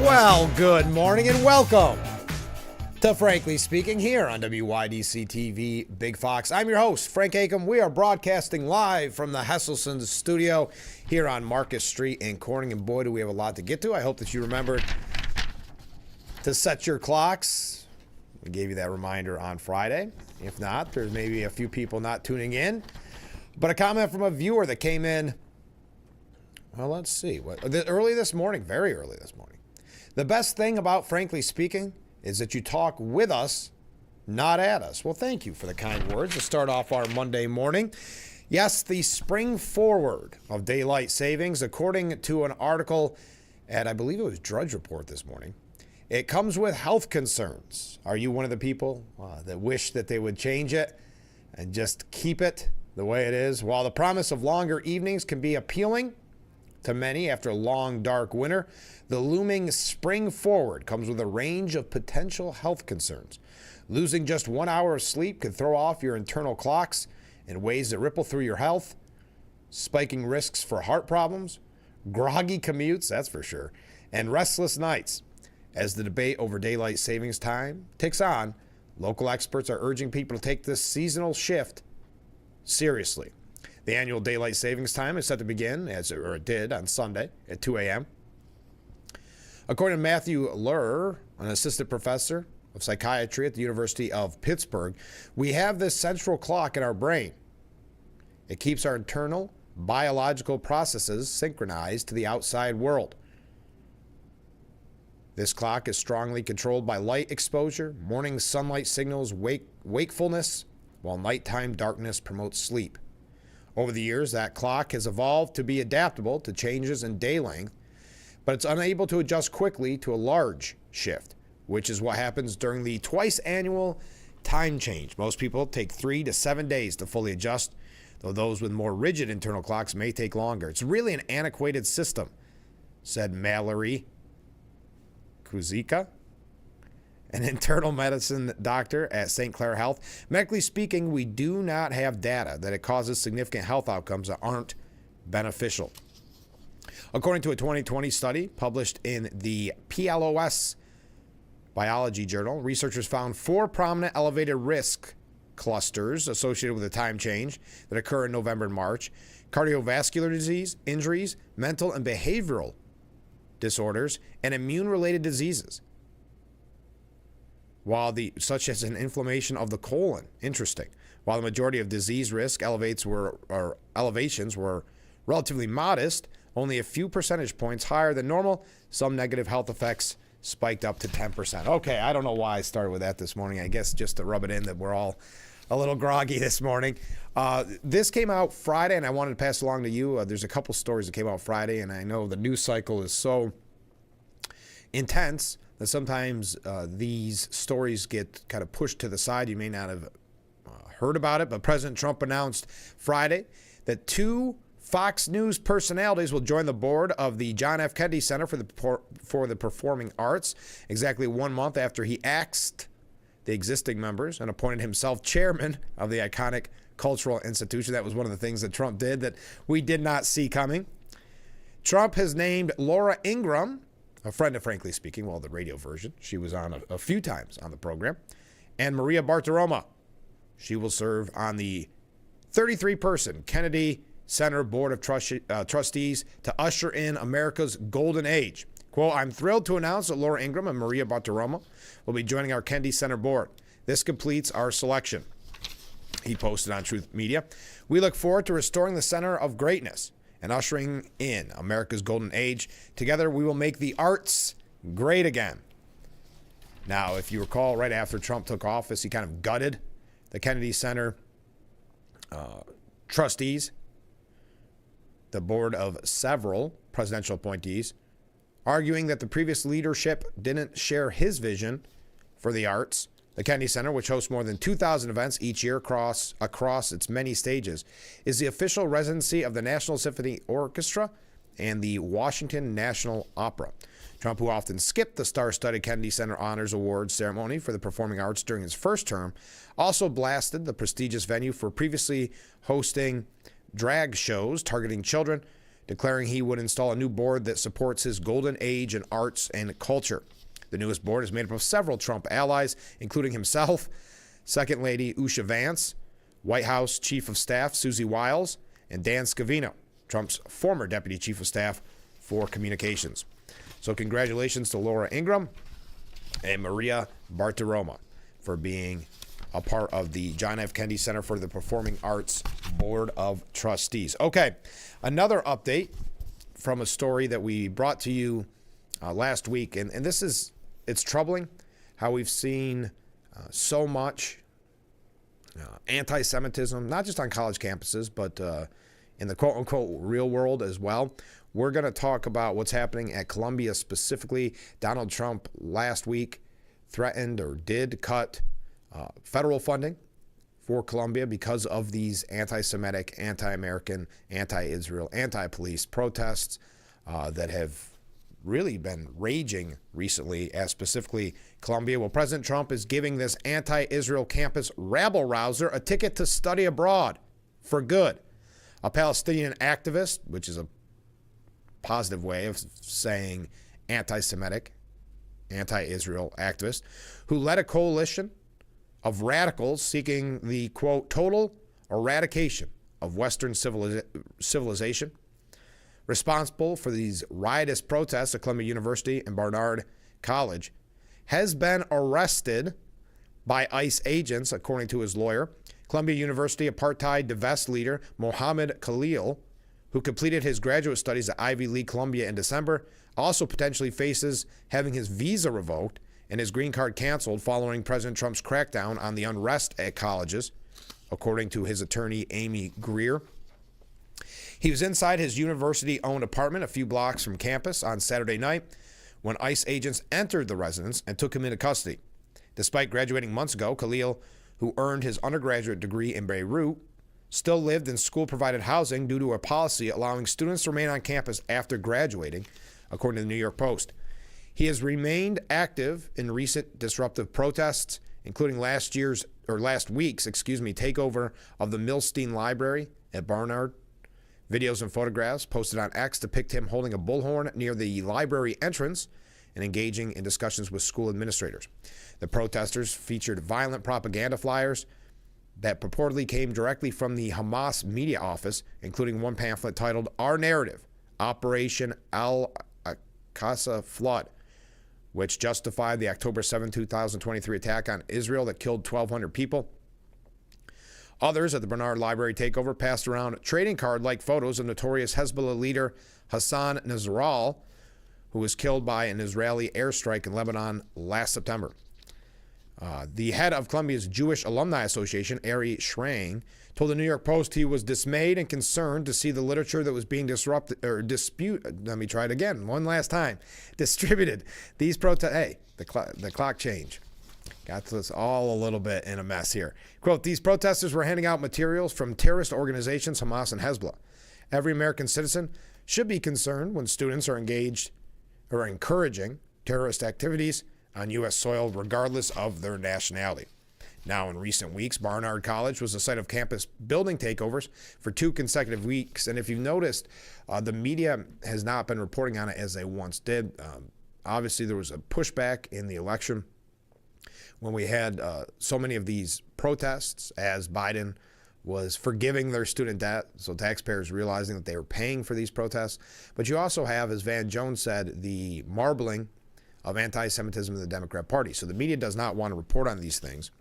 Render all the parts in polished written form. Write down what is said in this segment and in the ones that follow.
Well, good morning and welcome to Frankly Speaking here on WYDC TV Big Fox. I'm your host, Frank Acom. We are broadcasting live from the Hesselson studio here on Marcus Street in Corning. And boy, do we have a lot to get to. I hope that you remembered to set your clocks. We gave you that reminder on Friday. If not, there's maybe a few people not tuning in. But a comment from a viewer that came in, well, let's see, early this morning, very early this morning. The best thing about Frankly Speaking is that you talk with us, not at us. Well, thank you for the kind words to start off our Monday morning. Yes, the spring forward of daylight savings, according to an article at, I believe it was Drudge Report this morning, it comes with health concerns. Are you one of the people that wish that they would change it and just keep it the way it is? While the promise of longer evenings can be appealing to many after a long, dark winter, the looming spring forward comes with a range of potential health concerns. Losing just 1 hour of sleep could throw off your internal clocks in ways that ripple through your health, spiking risks for heart problems, groggy commutes, that's for sure, and restless nights. As the debate over daylight savings time ticks on, local experts are urging people to take this seasonal shift seriously. The annual daylight savings time is set to begin, it did, on Sunday at 2 a.m. According to Matthew Lurr, an assistant professor of psychiatry at the University of Pittsburgh, we have this central clock in our brain. It keeps our internal biological processes synchronized to the outside world. This clock is strongly controlled by light exposure. Morning sunlight signals wakefulness, while nighttime darkness promotes sleep. Over the years, that clock has evolved to be adaptable to changes in day length, but it's unable to adjust quickly to a large shift, which is what happens during the twice annual time change. Most people take 3 to 7 days to fully adjust, though those with more rigid internal clocks may take longer. It's really an antiquated system, said Mallory Kuzika, an internal medicine doctor at St. Clair Health. Medically speaking, we do not have data that it causes significant health outcomes that aren't beneficial. According to a 2020 study published in the PLOS Biology Journal, researchers found 4 prominent elevated risk clusters associated with the time change that occur in November and March: cardiovascular disease, injuries, mental and behavioral disorders, and immune-related diseases. Such as an inflammation of the colon. Interesting. While the majority of disease risk elevations were relatively modest, only a few percentage points higher than normal, some negative health effects spiked up to 10%. Okay, I don't know why I started with that this morning. I guess just to rub it in that we're all a little groggy this morning. This came out Friday, and I wanted to pass along to you. There's a couple stories that came out Friday, and I know the news cycle is so intense that sometimes these stories get kind of pushed to the side. You may not have heard about it, but President Trump announced Friday that 2 Fox News personalities will join the board of the John F. Kennedy Center for the Performing Arts, exactly 1 month after he axed the existing members and appointed himself chairman of the iconic cultural institution. That was one of the things that Trump did that we did not see coming. Trump has named Laura Ingraham, a friend of Frankly Speaking, well, the radio version. She was on a few times on the program. And Maria Bartiromo. She will serve on the 33-person Kennedy Center Board of Trustees to usher in America's golden age. Quote, I'm thrilled to announce that Laura Ingraham and Maria Bartiromo will be joining our Kennedy Center board. This completes our selection, he posted on Truth Media. We look forward to restoring the center of greatness and ushering in America's golden age. Together, we will make the arts great again. Now, if you recall, right after Trump took office, he kind of gutted the Kennedy Center trustees, the board of several presidential appointees, arguing that the previous leadership didn't share his vision for the arts. The Kennedy Center, which hosts more than 2,000 events each year across its many stages, is the official residency of the National Symphony Orchestra and the Washington National Opera. Trump, who often skipped the star-studded Kennedy Center Honors Awards ceremony for the performing arts during his first term, also blasted the prestigious venue for previously hosting drag shows targeting children. declaring he would install a new board that supports his golden age in arts and culture. The newest board is made up of several Trump allies, including himself, Second Lady Usha Vance, White House Chief of Staff Susie Wiles, and Dan Scavino, Trump's former Deputy Chief of Staff for Communications. So congratulations to Laura Ingraham and Maria Bartiromo for being a part of the John F. Kennedy Center for the Performing Arts Board of Trustees. Okay, another update from a story that we brought to you last week, and this is, it's troubling how we've seen so much anti-Semitism, not just on college campuses, but in the quote-unquote real world as well. We're going to talk about what's happening at Columbia specifically. Donald Trump last week threatened or did cut federal funding for Columbia because of these anti-Semitic, anti-American, anti-Israel, anti-police protests that have really been raging recently, as specifically Columbia. Well, President Trump is giving this anti-Israel campus rabble-rouser a ticket to study abroad for good. A Palestinian activist, which is a positive way of saying anti-Semitic, anti-Israel activist, who led a coalition of radicals seeking the, quote, total eradication of Western civilization, responsible for these riotous protests at Columbia University and Barnard College, has been arrested by ICE agents, according to his lawyer. Columbia University apartheid divest leader Mohammed Khalil, who completed his graduate studies at Ivy League Columbia in December, also potentially faces having his visa revoked and his green card canceled following President Trump's crackdown on the unrest at colleges, according to his attorney, Amy Greer. He was inside his university-owned apartment a few blocks from campus on Saturday night when ICE agents entered the residence and took him into custody. Despite graduating months ago, Khalil, who earned his undergraduate degree in Beirut, still lived in school-provided housing due to a policy allowing students to remain on campus after graduating, according to the New York Post. He has remained active in recent disruptive protests, including last week's takeover of the Milstein Library at Barnard. Videos and photographs posted on X depict him holding a bullhorn near the library entrance and engaging in discussions with school administrators. The protesters featured violent propaganda flyers that purportedly came directly from the Hamas media office, including one pamphlet titled Our Narrative, Operation Al-Aqsa Flood, which justified the October 7, 2023 attack on Israel that killed 1,200 people. Others at the Barnard Library takeover passed around trading card-like photos of notorious Hezbollah leader Hassan Nasrallah, who was killed by an Israeli airstrike in Lebanon last September. The head of Columbia's Jewish Alumni Association, Ari Shrang, told the New York Post he was dismayed and concerned to see the literature that was being distributed. These protests, hey, the clock changed. Got us all a little bit in a mess here. Quote, these protesters were handing out materials from terrorist organizations Hamas and Hezbollah. Every American citizen should be concerned when students are engaged or encouraging terrorist activities on U.S. soil, regardless of their nationality. Now, in recent weeks, Barnard College was the site of campus building takeovers for 2 consecutive weeks. And if you've noticed, the media has not been reporting on it as they once did. Obviously, there was a pushback in the election when we had so many of these protests as Biden was forgiving their student debt, so taxpayers realizing that they were paying for these protests. But you also have, as Van Jones said, the marbling of anti-Semitism in the Democrat Party. So the media does not want to report on these things.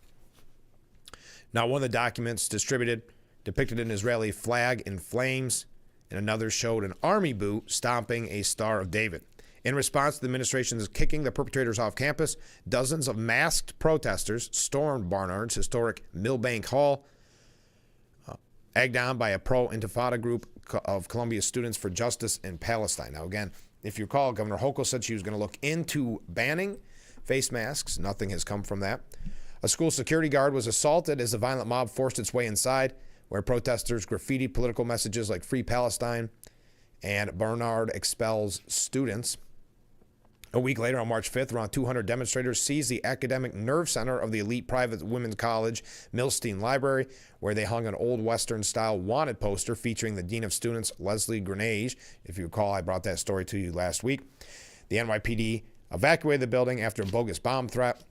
Now, one of the documents distributed depicted an Israeli flag in flames, and another showed an army boot stomping a Star of David. In response, the administration is kicking the perpetrators off campus. Dozens of masked protesters stormed Barnard's historic Millbank Hall, egged on by a pro-Intifada group of Columbia Students for Justice in Palestine. Now, again, if you recall, Governor Hochul said she was going to look into banning face masks. Nothing has come from that. A school security guard was assaulted as a violent mob forced its way inside, where protesters graffitied political messages like Free Palestine and Barnard expels students. A week later, on March 5th, around 200 demonstrators seized the academic nerve center of the elite private women's college, Milstein Library, where they hung an old Western-style wanted poster featuring the Dean of Students, Leslie Grenage. If you recall, I brought that story to you last week. The NYPD evacuated the building after a bogus bomb threat.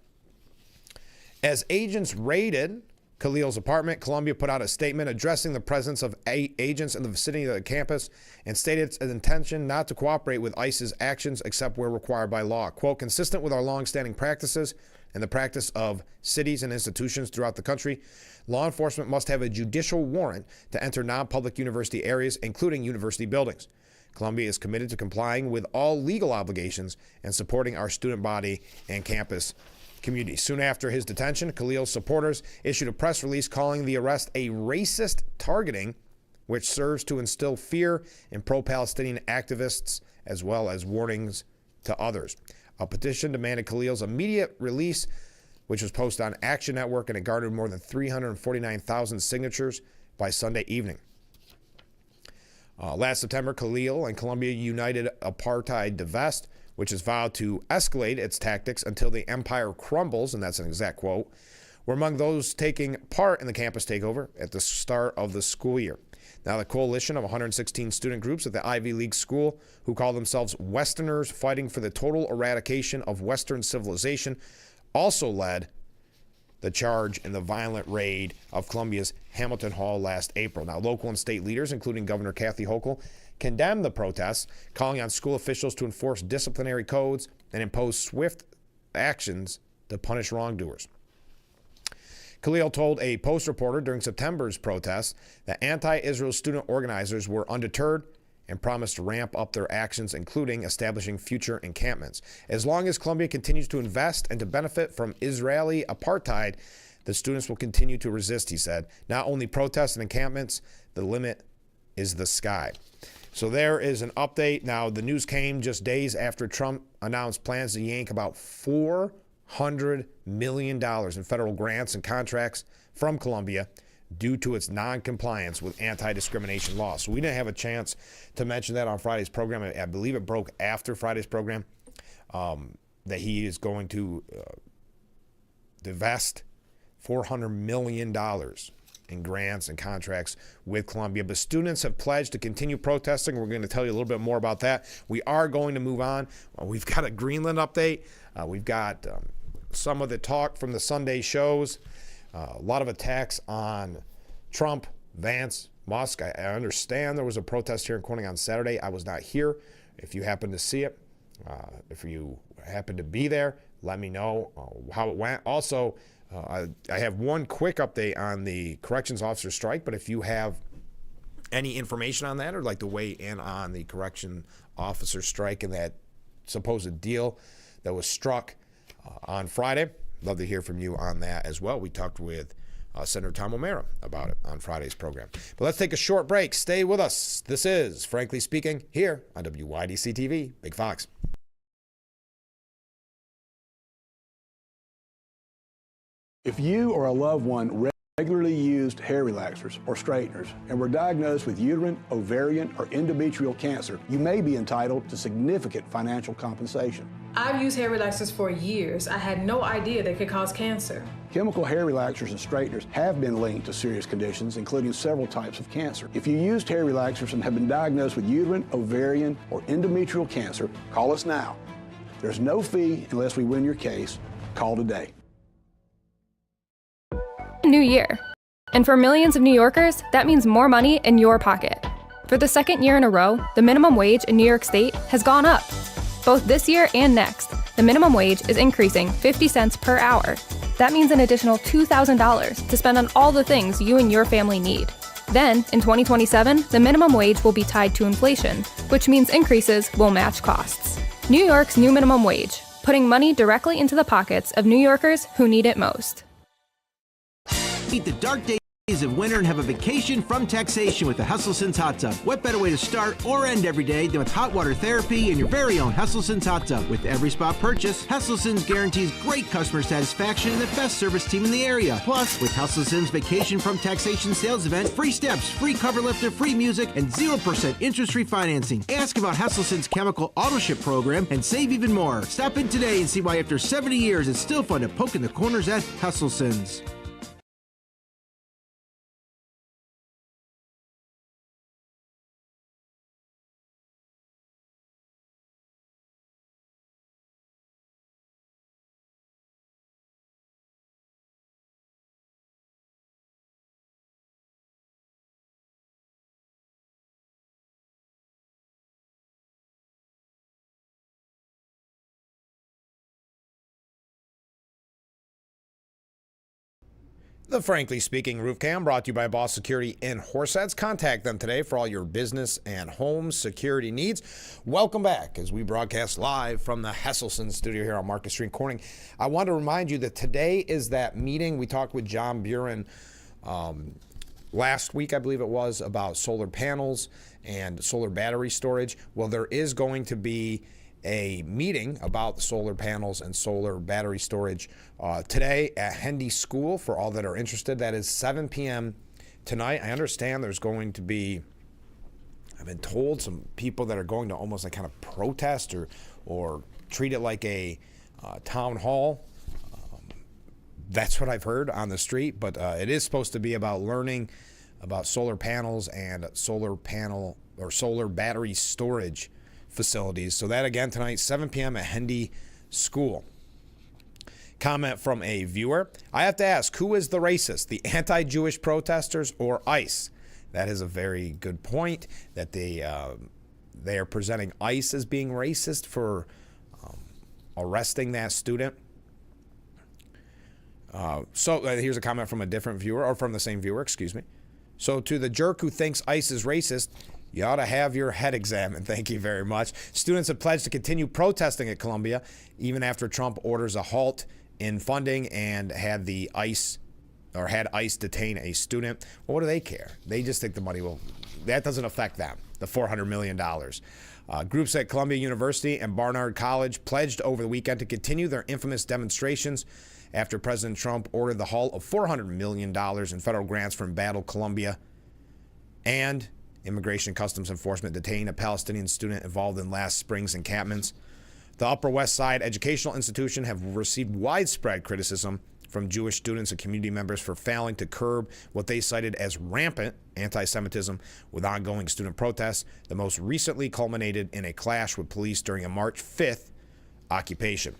As agents raided Khalil's apartment, Columbia put out a statement addressing the presence of agents in the vicinity of the campus and stated its intention not to cooperate with ICE's actions except where required by law. Quote, consistent with our long-standing practices and the practice of cities and institutions throughout the country, law enforcement must have a judicial warrant to enter non-public university areas, including university buildings. Columbia is committed to complying with all legal obligations and supporting our student body and campus community. Soon after his detention, Khalil's supporters issued a press release calling the arrest a racist targeting, which serves to instill fear in pro-Palestinian activists as well as warnings to others. A petition demanded Khalil's immediate release, which was posted on Action Network, and it garnered more than 349,000 signatures by Sunday evening. Last September, Khalil and Columbia united apartheid divest, which has vowed to escalate its tactics until the empire crumbles, and that's an exact quote, were among those taking part in the campus takeover at the start of the school year. Now, the coalition of 116 student groups at the Ivy League school, who call themselves Westerners fighting for the total eradication of Western civilization, also led the charge in the violent raid of Columbia's Hamilton Hall last April. Now, local and state leaders, including Governor Kathy Hochul, condemned the protests, calling on school officials to enforce disciplinary codes and impose swift actions to punish wrongdoers. Khalil told a Post reporter during September's protests that anti-Israel student organizers were undeterred and promised to ramp up their actions, including establishing future encampments. As long as Columbia continues to invest and to benefit from Israeli apartheid, the students will continue to resist, he said. Not only protests and encampments, the limit is the sky. So there is an update. Now, the news came just days after Trump announced plans to yank about $400 million in federal grants and contracts from Columbia due to its non-compliance with anti-discrimination laws. So we didn't have a chance to mention that on Friday's program. I believe it broke after Friday's program, that he is going to divest $400 million in grants and contracts with Columbia. But students have pledged to continue protesting. We're going to tell you a little bit more about that. We are going to move on. We've got a Greenland update. We've got some of the talk from the Sunday shows. A lot of attacks on Trump, Vance, Musk. I understand there was a protest here in Corning on Saturday. I was not here. If you happen to see it, if you happen to be there, let me know how it went. Also, I have one quick update on the corrections officer strike, but if you have any information on that or like to weigh in on the correction officer strike and that supposed deal that was struck on Friday, love to hear from you on that as well. We talked with Senator Tom O'Mara about it on Friday's program. But let's take a short break. Stay with us. This is Frankly Speaking here on WYDC TV, Big Fox. If you or a loved one regularly used hair relaxers or straighteners and were diagnosed with uterine, ovarian, or endometrial cancer, you may be entitled to significant financial compensation. I've used hair relaxers for years. I had no idea they could cause cancer. Chemical hair relaxers and straighteners have been linked to serious conditions, including several types of cancer. If you used hair relaxers and have been diagnosed with uterine, ovarian, or endometrial cancer, call us now. There's no fee unless we win your case. Call today. New year. And for millions of New Yorkers, that means more money in your pocket. For the second year in a row, the minimum wage in New York State has gone up. Both this year and next, the minimum wage is increasing 50 cents per hour. That means an additional $2,000 to spend on all the things you and your family need. Then, in 2027, the minimum wage will be tied to inflation, which means increases will match costs. New York's new minimum wage, putting money directly into the pockets of New Yorkers who need it most. Beat the dark days of winter and have a vacation from taxation with the Hesselson's Hot Tub. What better way to start or end every day than with hot water therapy in your very own Hesselson's Hot Tub? With every spa purchase, Hesselson's guarantees great customer satisfaction and the best service team in the area. Plus, with Hesselson's Vacation from Taxation sales event, free steps, free cover lifter, free music, and 0% interest-free financing. Ask about Hesselson's chemical auto ship program and save even more. Stop in today and see why after 70 years it's still fun to poke in the corners at Hesselson's. The Frankly Speaking Roof Cam brought to you by Boss Security in Horseheads. Contact them today for all your business and home security needs. Welcome back as we broadcast live from the Hesselson studio here on Market Street Corning. I want to remind you that today is that meeting. We talked with John Buren last week, I believe it was, about solar panels and solar battery storage. Well, there is going to be a meeting about solar panels and solar battery storage today at Hendy School for all that are interested. That is 7 p.m. tonight. I understand there's going to be, I've been told, some people that are going to almost like kind of protest or treat it like a town hall. That's what I've heard on the street, but it is supposed to be about learning about solar panels and solar panel or solar battery storage facilities. So that again tonight, 7 p.m. at Hendy School. Comment from a viewer. I have to ask, who is the racist, the anti-Jewish protesters or ICE? That is a very good point, that they are presenting ICE as being racist for arresting that student. Here's a comment from a different viewer, or from the same viewer, excuse me. So to the jerk who thinks ICE is racist, you ought to have your head examined. Thank you very much. Students have pledged to continue protesting at Columbia even after Trump orders a halt in funding and had ICE detain a student. Well, what do they care? They just think the money that doesn't affect them, the $400 million. Groups at Columbia University and Barnard College pledged over the weekend to continue their infamous demonstrations after President Trump ordered the halt of $400 million in federal grants from Battle Columbia, and Immigration and Customs Enforcement detained a Palestinian student involved in last spring's encampments. The Upper West Side Educational Institution have received widespread criticism from Jewish students and community members for failing to curb what they cited as rampant anti-Semitism with ongoing student protests, the most recently culminated in a clash with police during a March 5th occupation.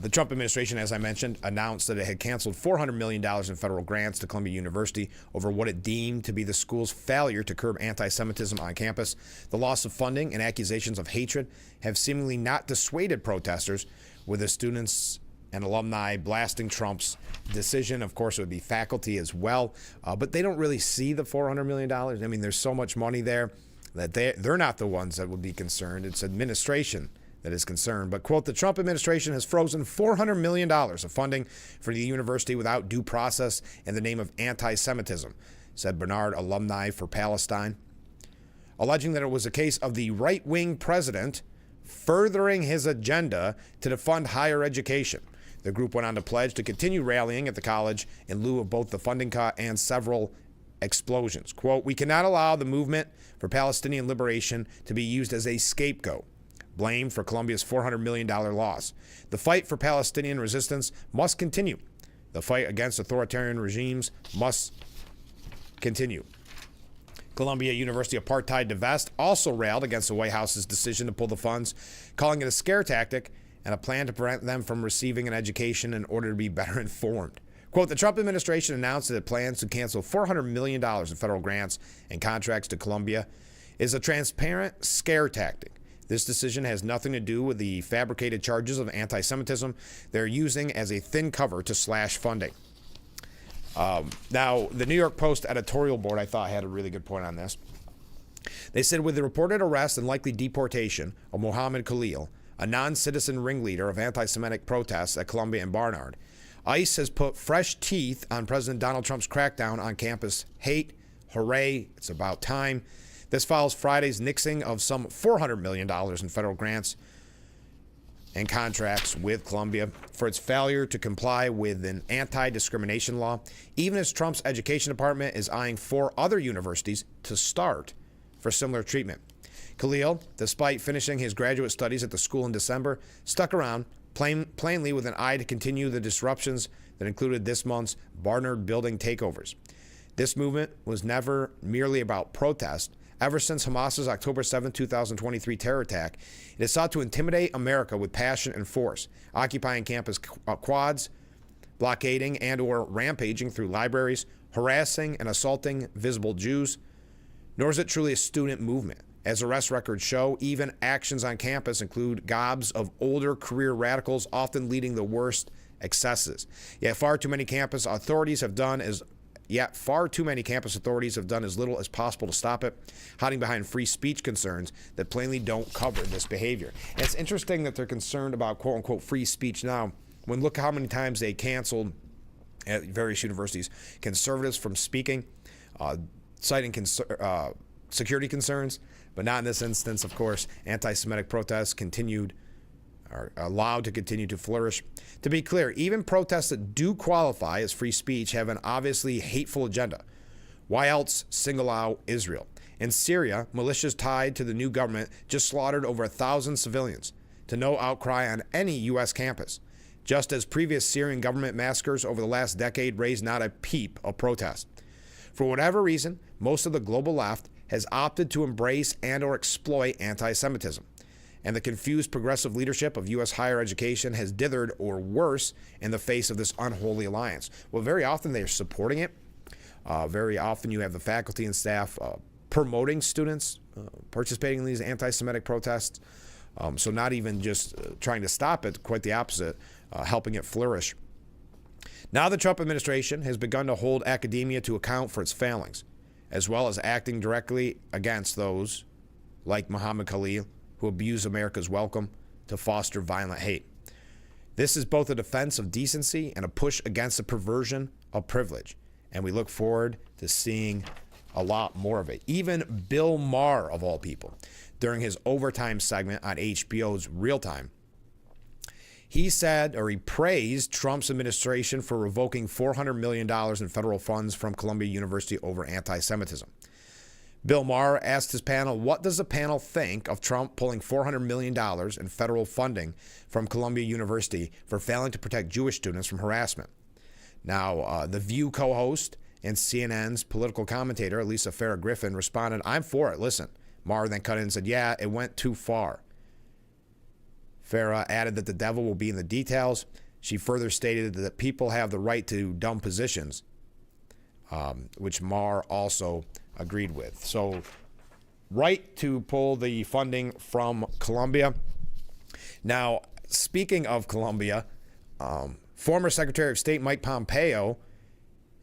The Trump administration, as I mentioned, announced that it had canceled $400 million in federal grants to Columbia University over what it deemed to be the school's failure to curb anti-Semitism on campus. The loss of funding and accusations of hatred have seemingly not dissuaded protesters, with the students and alumni blasting Trump's decision. Of course, it would be faculty as well, but they don't really see the $400 million. I mean, there's so much money there that they're not the ones that would be concerned. It's administration that is concerned. But, quote, the Trump administration has frozen $400 million of funding for the university without due process in the name of anti-Semitism, said Bernard, alumni for Palestine, alleging that it was a case of the right-wing president furthering his agenda to defund higher education. The group went on to pledge to continue rallying at the college in lieu of both the funding cut and several explosions. Quote, we cannot allow the movement for Palestinian liberation to be used as a scapegoat, blamed for Columbia's $400 million loss. The fight for Palestinian resistance must continue. The fight against authoritarian regimes must continue. Columbia University apartheid divest also railed against the White House's decision to pull the funds, calling it a scare tactic and a plan to prevent them from receiving an education in order to be better informed. Quote, the Trump administration announced that it plans to cancel $400 million in federal grants and contracts to Columbia is a transparent scare tactic. This decision has nothing to do with the fabricated charges of anti-Semitism they're using as a thin cover to slash funding. Now, the New York Post editorial board, I thought, had a really good point on this. They said, with the reported arrest and likely deportation of Mohammed Khalil, a non-citizen ringleader of anti-Semitic protests at Columbia and Barnard, ICE has put fresh teeth on President Donald Trump's crackdown on campus hate. Hooray, it's about time. This follows Friday's nixing of some $400 million in federal grants and contracts with Columbia for its failure to comply with an anti-discrimination law, even as Trump's education department is eyeing 4 other universities to start for similar treatment. Khalil, despite finishing his graduate studies at the school in December, stuck around, plainly with an eye to continue the disruptions that included this month's Barnard building takeovers. This movement was never merely about protest. Ever since Hamas's October 7, 2023 terror attack, it has sought to intimidate America with passion and force, occupying campus quads, blockading and or rampaging through libraries, harassing and assaulting visible Jews. Nor is it truly a student movement. As arrest records show, even actions on campus include gobs of older career radicals, often leading the worst excesses. Yet far too many campus authorities have done as little as possible to stop it, hiding behind free speech concerns that plainly don't cover this behavior. And it's interesting that they're concerned about quote-unquote free speech now, when look how many times they canceled at various universities conservatives from speaking, citing security concerns, but not in this instance, of course. Anti-Semitic protests are allowed to continue to flourish. To be clear, even protests that do qualify as free speech have an obviously hateful agenda. Why else single out Israel? In Syria, militias tied to the new government just slaughtered over 1,000 civilians, to no outcry on any U.S. campus, just as previous Syrian government massacres over the last decade raised not a peep of protest. For whatever reason, most of the global left has opted to embrace and or exploit anti-Semitism. And the confused progressive leadership of U.S. higher education has dithered, or worse, in the face of this unholy alliance. Well, very often they're supporting it. Very often you have the faculty and staff promoting students participating in these anti-Semitic protests. So not even just trying to stop it, quite the opposite, helping it flourish. Now the Trump administration has begun to hold academia to account for its failings, as well as acting directly against those like Muhammad Khalil, who abuse America's welcome to foster violent hate. This is both a defense of decency and a push against the perversion of privilege, and we look forward to seeing a lot more of it. Even Bill Maher, of all people, during his overtime segment on HBO's Real Time, he praised Trump's administration for revoking $400 million in federal funds from Columbia University over anti-Semitism. Bill Maher asked his panel, what does the panel think of Trump pulling $400 million in federal funding from Columbia University for failing to protect Jewish students from harassment? Now, the View co-host and CNN's political commentator, Lisa Farah Griffin, responded, I'm for it. Listen. Maher then cut in and said, yeah, it went too far. Farah added that the devil will be in the details. She further stated that people have the right to dumb positions, which Maher also agreed with. So, right to pull the funding from Columbia. Now, speaking of Columbia, former Secretary of State Mike Pompeo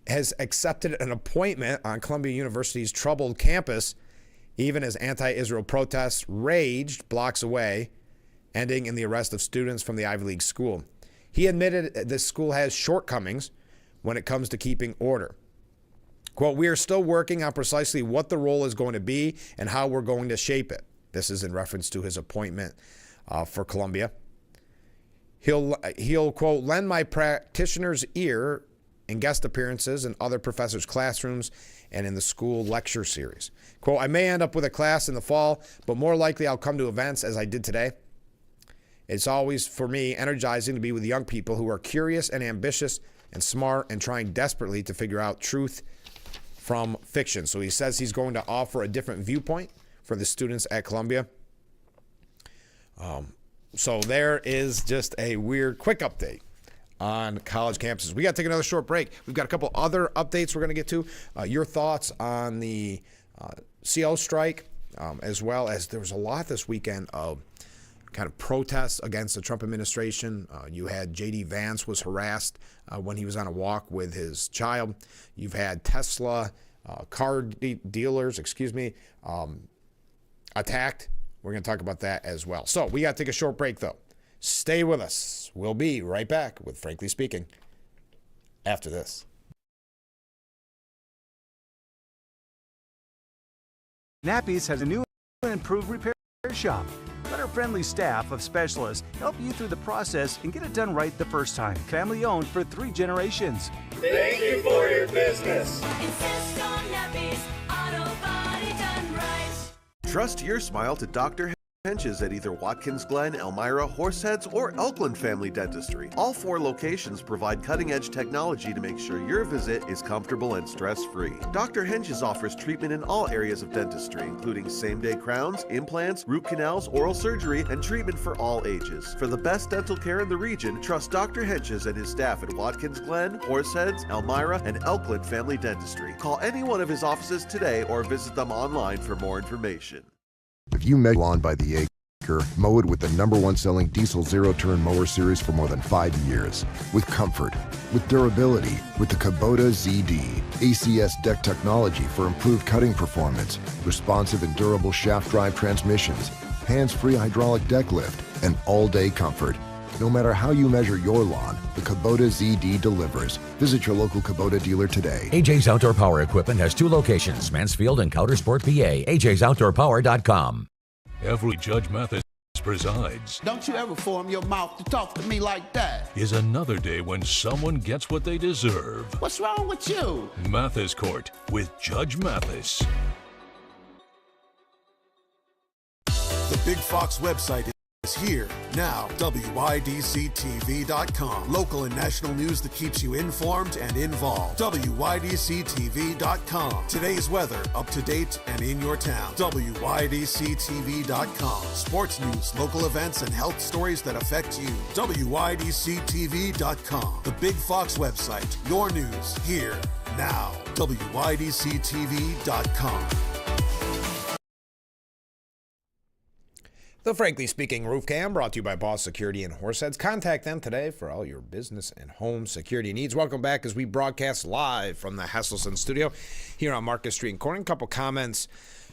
has accepted an appointment on Columbia University's troubled campus, even as anti-Israel protests raged blocks away, ending in the arrest of students from the Ivy League school. He admitted this school has shortcomings when it comes to keeping order. Quote, we are still working on precisely what the role is going to be and how we're going to shape it. This is in reference to his appointment for Columbia. He'll, quote, lend my practitioner's ear in guest appearances in other professors' classrooms and in the school lecture series. Quote, I may end up with a class in the fall, but more likely I'll come to events as I did today. It's always, for me, energizing to be with young people who are curious and ambitious and smart and trying desperately to figure out truth from fiction. So he says he's going to offer a different viewpoint for the students at Columbia. So there is just a weird quick update on college campuses. We got to take another short break. We've got a couple other updates we're going to get to. Your thoughts on the CO strike, as well as there was a lot this weekend of kind of protests against the Trump administration. You had J.D. Vance was harassed when he was on a walk with his child. You've had Tesla car dealers, attacked. We're going to talk about that as well. So we got to take a short break, though. Stay with us. We'll be right back with Frankly Speaking. after this. Nappies has a new and improved repair shop. Let our friendly staff of specialists help you through the process and get it done right the first time. Family owned for 3 generations. Thank you for your business. Insist on nappies, auto body done right. Trust your smile to Dr. Hench's at either Watkins Glen, Elmira, Horseheads, or Elkland Family Dentistry. All 4 locations provide cutting-edge technology to make sure your visit is comfortable and stress-free. Dr. Hench's offers treatment in all areas of dentistry, including same-day crowns, implants, root canals, oral surgery, and treatment for all ages. For the best dental care in the region, trust Dr. Hench's and his staff at Watkins Glen, Horseheads, Elmira, and Elkland Family Dentistry. Call any one of his offices today or visit them online for more information. If you measure lawn by the acre, mow it with the #1 selling diesel zero-turn mower series for more than 5 years. With comfort, with durability, with the Kubota ZD. ACS deck technology for improved cutting performance, responsive and durable shaft drive transmissions, hands-free hydraulic deck lift, and all-day comfort. No matter how you measure your lawn, the Kubota ZD delivers. Visit your local Kubota dealer today. AJ's Outdoor Power Equipment has 2 locations, Mansfield and Coudersport, PA. AJ'sOutdoorPower.com. Every Judge Mathis presides. Don't you ever form your mouth to talk to me like that. Is another day when someone gets what they deserve. What's wrong with you? Mathis Court with Judge Mathis. The Big Fox website is here now. WYDCTV.com. Local and national news that keeps you informed and involved. WYDCTV.com. Today's weather up to date and in your town. WYDCTV.com. Sports news, local events, and health stories that affect you. WYDCTV.com. The Big Fox website. Your news here now. WYDCTV.com. The Frankly Speaking Roof Cam brought to you by Boss Security and Horseheads. Contact them today for all your business and home security needs. Welcome back as we broadcast live from the Hesselson studio here on Market Street in Corning. A couple comments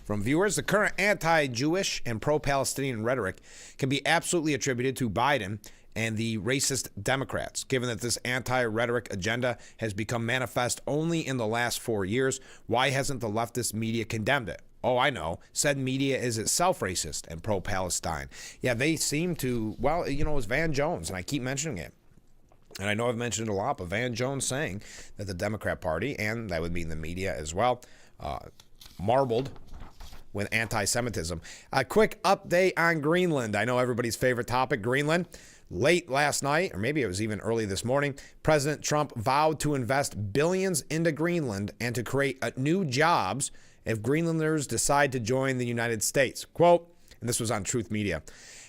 from viewers. The current anti-Jewish and pro-Palestinian rhetoric can be absolutely attributed to Biden and the racist Democrats, given that this anti-rhetoric agenda has become manifest only in the last 4 years. Why hasn't the leftist media condemned it? Oh, I know. Said media is itself racist and pro-Palestine. Yeah, they seem to, well, it was Van Jones, and I keep mentioning it. And I know I've mentioned it a lot, but Van Jones saying that the Democrat Party, and that would mean the media as well, marbled with anti-Semitism. A quick update on Greenland. I know everybody's favorite topic, Greenland. Late last night, or maybe it was even early this morning, President Trump vowed to invest billions into Greenland and to create new jobs if Greenlanders decide to join the United States. Quote, and this was on Truth Media,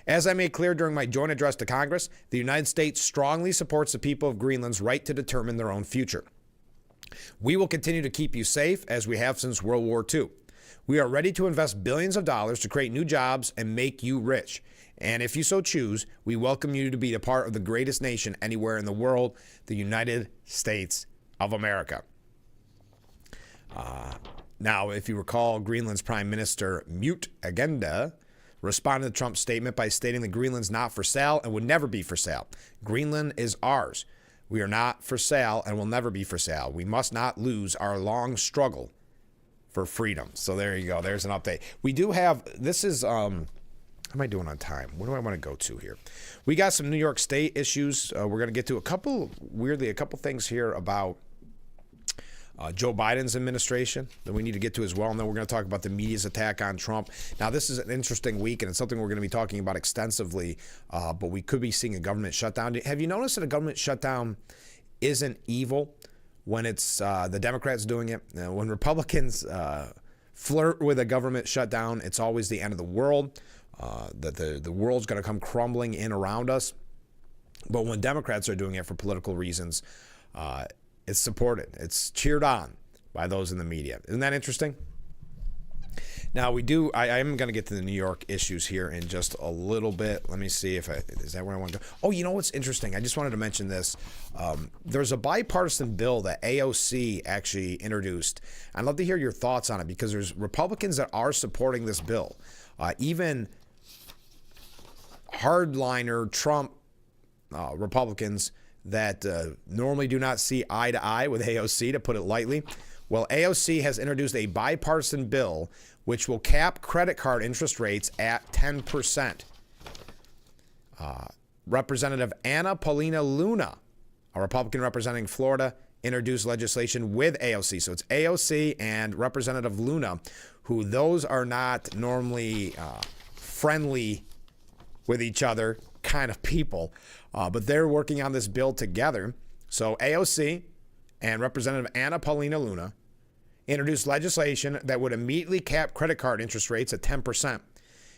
"As I made clear during my joint address to Congress, the United States strongly supports the people of Greenland's right to determine their own future. We will continue to keep you safe as we have since World War II. We are ready to invest billions of dollars to create new jobs and make you rich. And if you so choose, we welcome you to be a part of the greatest nation anywhere in the world, the United States of America." Now, if you recall, Greenland's Prime Minister Mute Agenda responded to Trump's statement by stating that Greenland's not for sale and would never be for sale. Greenland is ours. We are not for sale and will never be for sale. We must not lose our long struggle for freedom. So there you go. There's an update. We do have, this is, how am I doing on time? What do I want to go to here? We got some New York State issues. We're going to get to a couple things here about Joe Biden's administration that we need to get to as well. And then we're going to talk about the media's attack on Trump. Now, this is an interesting week, and it's something we're going to be talking about extensively, but we could be seeing a government shutdown. Have you noticed that a government shutdown isn't evil when it's the Democrats doing it? When Republicans flirt with a government shutdown, it's always the end of the world, that the world's going to come crumbling in around us. But when Democrats are doing it for political reasons, it's supported. It's cheered on by those in the media. Isn't that interesting? Now, I am going to get to the New York issues here in just a little bit. Let me see is that where I want to go? Oh, you know what's interesting? I just wanted to mention this. There's a bipartisan bill that AOC actually introduced. I'd love to hear your thoughts on it because there's Republicans that are supporting this bill. Even hardliner Trump Republicans that normally do not see eye to eye with AOC, to put it lightly. Well, AOC has introduced a bipartisan bill which will cap credit card interest rates at 10%. Representative Anna Paulina Luna, a Republican representing Florida, introduced legislation with AOC. So it's AOC and Representative Luna, who those are not normally friendly with each other kind of people, but they're working on this bill together. So AOC and Representative Anna Paulina Luna introduced legislation that would immediately cap credit card interest rates at 10%.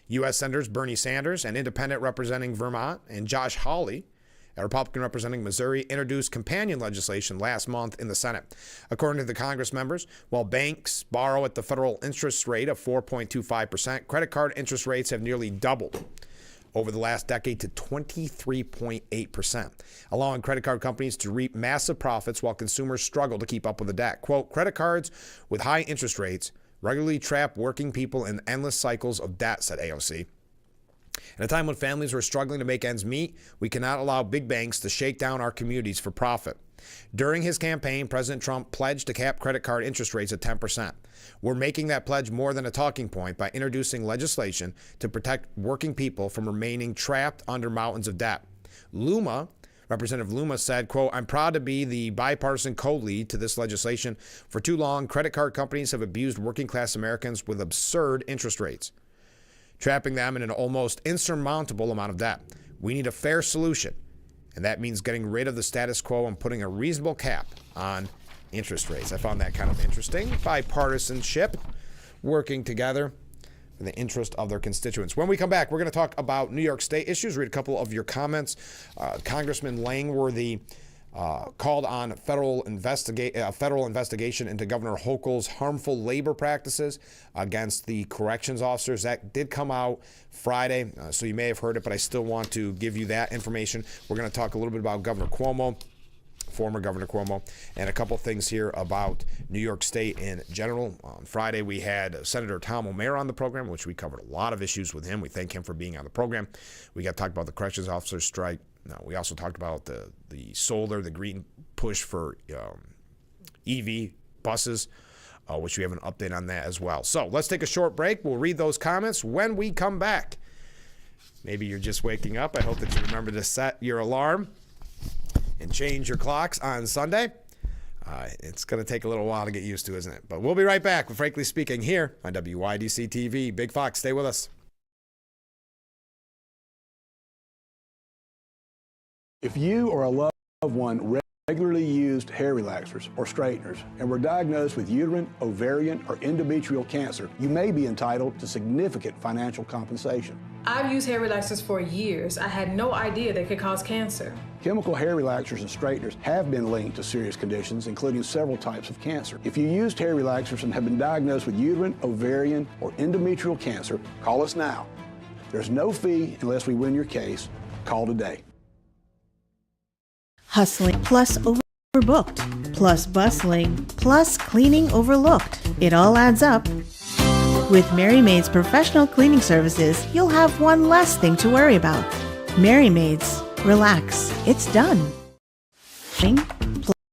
U.S. Senators Bernie Sanders, an independent representing Vermont, and Josh Hawley, a Republican representing Missouri, introduced companion legislation last month in the Senate. According to the Congress members, while banks borrow at the federal interest rate of 4.25%, credit card interest rates have nearly doubled over the last decade to 23.8%, allowing credit card companies to reap massive profits while consumers struggle to keep up with the debt. Quote, credit cards with high interest rates regularly trap working people in endless cycles of debt, said AOC. At a time when families were struggling to make ends meet, we cannot allow big banks to shake down our communities for profit. During his campaign, President Trump pledged to cap credit card interest rates at 10%. We're making that pledge more than a talking point by introducing legislation to protect working people from remaining trapped under mountains of debt. Representative Luma said, quote, I'm proud to be the bipartisan co-lead to this legislation. For too long, credit card companies have abused working class Americans with absurd interest rates, trapping them in an almost insurmountable amount of debt. We need a fair solution, and that means getting rid of the status quo and putting a reasonable cap on interest rates. I found that kind of interesting. Bipartisanship, working together for the interest of their constituents. When we come back, we're going to talk about New York State issues, read a couple of your comments. Congressman Langworthy called on a federal investigation into Governor Hochul's harmful labor practices against the corrections officers. That did come out Friday, so you may have heard it, but I still want to give you that information. We're going to talk a little bit about Governor Cuomo, former Governor Cuomo, and a couple things here about New York State in general. On Friday, we had Senator Tom O'Mara on the program, which we covered a lot of issues with him. We thank him for being on the program. We got to talk about the corrections officers strike. We also talked about the solar, the green push for EV buses, which we have an update on that as well. So let's take a short break. We'll read those comments when we come back. Maybe you're just waking up. I hope that you remember to set your alarm and change your clocks on Sunday. It's going to take a little while to get used to, isn't it? But we'll be right back with Frankly Speaking here on WYDC TV. Big Fox, stay with us. If you or a loved one regularly used hair relaxers or straighteners and were diagnosed with uterine, ovarian, or endometrial cancer, you may be entitled to significant financial compensation. I've used hair relaxers for years. I had no idea they could cause cancer. Chemical hair relaxers and straighteners have been linked to serious conditions, including several types of cancer. If you used hair relaxers and have been diagnosed with uterine, ovarian, or endometrial cancer, call us now. There's no fee unless we win your case. Call today. Hustling plus overbooked, plus bustling, plus cleaning overlooked. It all adds up. With Mary Maid's professional cleaning services, you'll have one less thing to worry about. Mary Maid's, relax, it's done.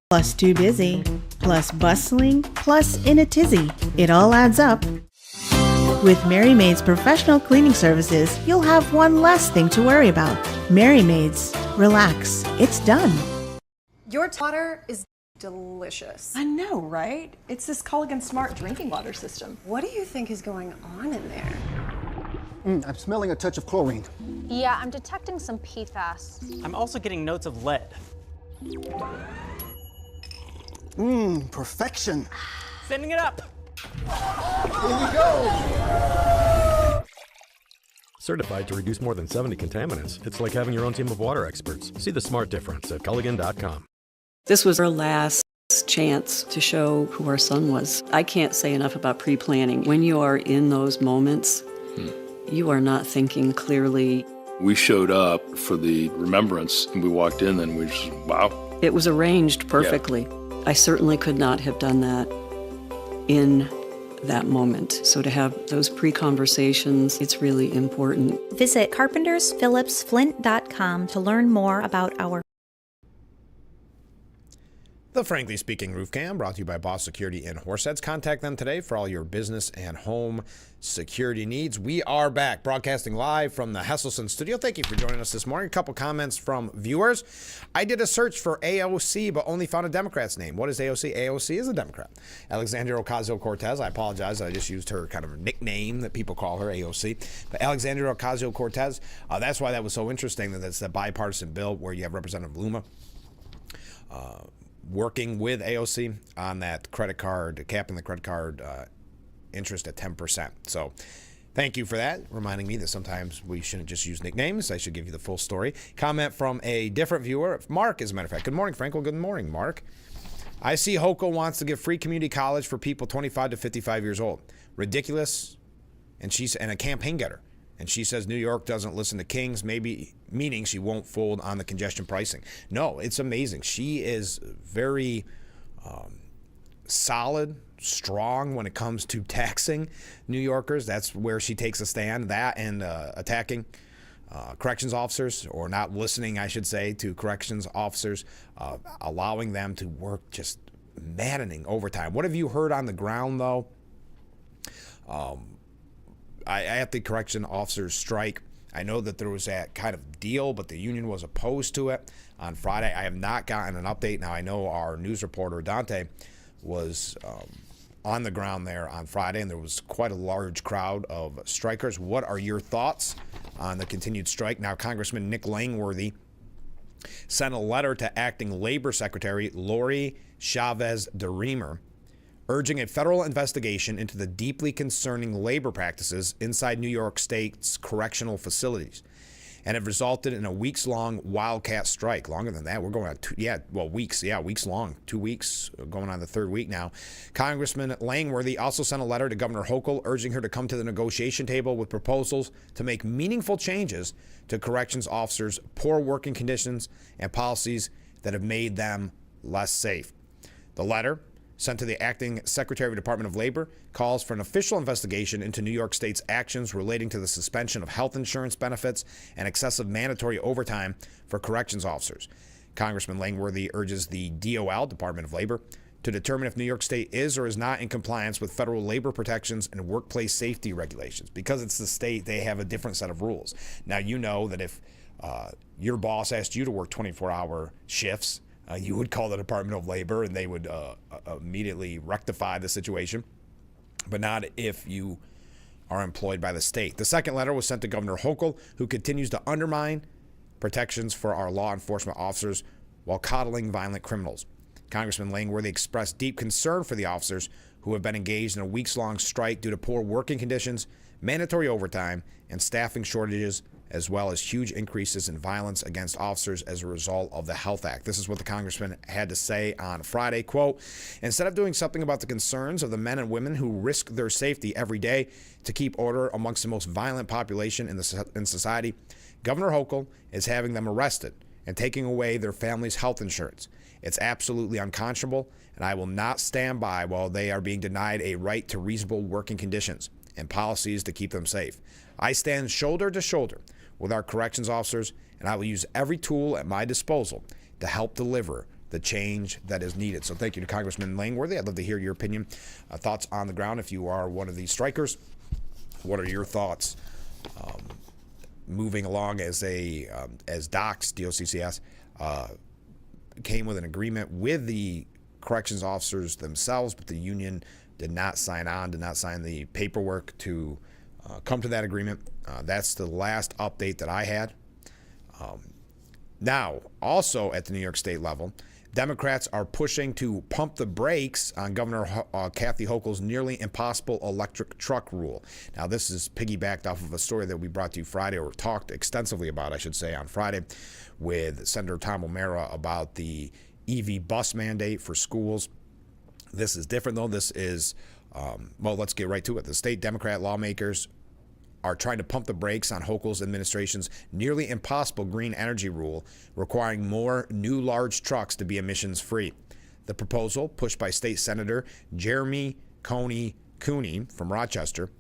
Plus too busy, plus bustling, plus in a tizzy. It all adds up. With Mary Maid's professional cleaning services, you'll have one less thing to worry about. Mary Maid's, relax, it's done. Your water is delicious. I know, right? It's this Culligan Smart drinking water system. What do you think is going on in there? I'm smelling a touch of chlorine. Yeah, I'm detecting some PFAS. I'm also getting notes of lead. Perfection. Sending it up. Here we go. Certified to reduce more than 70 contaminants. It's like having your own team of water experts. See the smart difference at Culligan.com. This was our last chance to show who our son was. I can't say enough about pre-planning. When you are in those moments, you are not thinking clearly. We showed up for the remembrance, and we walked in, and we just, wow. It was arranged perfectly. Yeah. I certainly could not have done that in that moment. So to have those pre-conversations, it's really important. Visit carpentersphillipsflint.com to learn more about our The Frankly Speaking Roof Cam, brought to you by Boss Security in Horseheads. Contact them today for all your business and home security needs. We are back, broadcasting live from the Hesselson studio. Thank you for joining us this morning. A couple comments from viewers. I did a search for AOC, but only found a Democrat's name. What is AOC? AOC is a Democrat. Alexandria Ocasio-Cortez. I apologize. I just used her kind of nickname that people call her, AOC. But Alexandria Ocasio-Cortez, that's why that was so interesting, that it's a bipartisan bill where you have Representative Luma working with AOC on that credit card, capping the credit card interest at 10%. So thank you for that, reminding me that sometimes we shouldn't just use nicknames. I should give you the full story. Comment from a different viewer, Mark, as a matter of fact. Good morning, Frank. Well, good morning, Mark. I see Hochul wants to give free community college for people 25 to 55 years old. Ridiculous, and a campaign getter. And she says New York doesn't listen to kings, maybe meaning she won't fold on the congestion pricing. No, it's amazing. She is very solid, strong when it comes to taxing New Yorkers. That's where she takes a stand. That and attacking corrections officers, or not listening, I should say, to corrections officers, allowing them to work just maddening overtime. What have you heard on the ground, though? At the correction officers strike, I know that there was that kind of deal, but the union was opposed to it on Friday. I have not gotten an update. Now, I know our news reporter, Dante, was on the ground there on Friday, and there was quite a large crowd of strikers. What are your thoughts on the continued strike? Now, Congressman Nick Langworthy sent a letter to Acting Labor Secretary Lori Chavez DeRemer, urging a federal investigation into the deeply concerning labor practices inside New York State's correctional facilities, and have resulted in a weeks-long wildcat strike. Longer than that. We're going on weeks long. 2 weeks, going on the third week now. Congressman Langworthy also sent a letter to Governor Hochul urging her to come to the negotiation table with proposals to make meaningful changes to corrections officers' poor working conditions and policies that have made them less safe. The letter, sent to the Acting Secretary of the Department of Labor, calls for an official investigation into New York State's actions relating to the suspension of health insurance benefits and excessive mandatory overtime for corrections officers. Congressman Langworthy urges the DOL, Department of Labor, to determine if New York State is or is not in compliance with federal labor protections and workplace safety regulations. Because it's the state, they have a different set of rules. Now, you know that if your boss asked you to work 24-hour shifts, you would call the Department of Labor, and they would immediately rectify the situation, but not if you are employed by the state. The second letter was sent to Governor Hochul, who continues to undermine protections for our law enforcement officers while coddling violent criminals. Congressman Langworthy expressed deep concern for the officers who have been engaged in a weeks-long strike due to poor working conditions, mandatory overtime, and staffing shortages, as well as huge increases in violence against officers as a result of the Health Act. This is what the congressman had to say on Friday. Quote, instead of doing something about the concerns of the men and women who risk their safety every day to keep order amongst the most violent population in society, Governor Hochul is having them arrested and taking away their family's health insurance. It's absolutely unconscionable, and I will not stand by while they are being denied a right to reasonable working conditions and policies to keep them safe. I stand shoulder to shoulder with our corrections officers, and I will use every tool at my disposal to help deliver the change that is needed. So thank you to Congressman Langworthy. I'd love to hear your opinion, thoughts on the ground if you are one of these strikers. What are your thoughts moving along as DOCS, DOCCS, came with an agreement with the corrections officers themselves, but the union did not sign the paperwork to come to that agreement. That's the last update that I had. Now, also at the New York State level, Democrats are pushing to pump the brakes on Governor Kathy Hochul's nearly impossible electric truck rule. Now, this is piggybacked off of a story that we brought to you Friday, or talked extensively about, I should say, on Friday with Senator Tom O'Mara about the EV bus mandate for schools. This is different, though. This is, let's get right to it. The state Democrat lawmakers are trying to pump the brakes on Hochul's administration's nearly impossible green energy rule, requiring more new large trucks to be emissions-free. The proposal, pushed by State Senator Jeremy Cooney from Rochester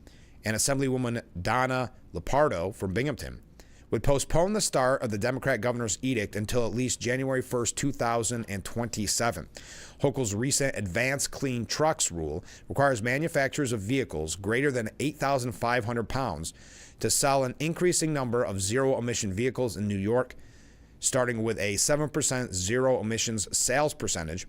and Assemblywoman Donna Lepardo from Binghamton, would postpone the start of the Democrat governor's edict until at least January 1st, 2027. Hochul's recent Advanced Clean Trucks rule requires manufacturers of vehicles greater than 8,500 pounds to sell an increasing number of zero-emission vehicles in New York, starting with a 7% zero-emissions sales percentage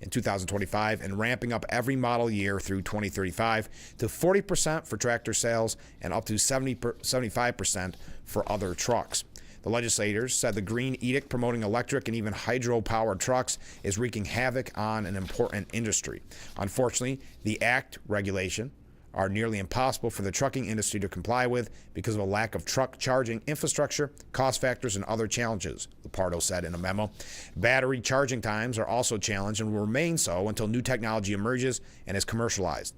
in 2025 and ramping up every model year through 2035 to 40% for tractor sales and up to 75% for other trucks. The legislators said the Green Edict promoting electric and even hydro-powered trucks is wreaking havoc on an important industry. Unfortunately, the Act regulation are nearly impossible for the trucking industry to comply with because of a lack of truck charging infrastructure, cost factors, and other challenges, Lupardo said in a memo. Battery charging times are also challenged and will remain so until new technology emerges and is commercialized.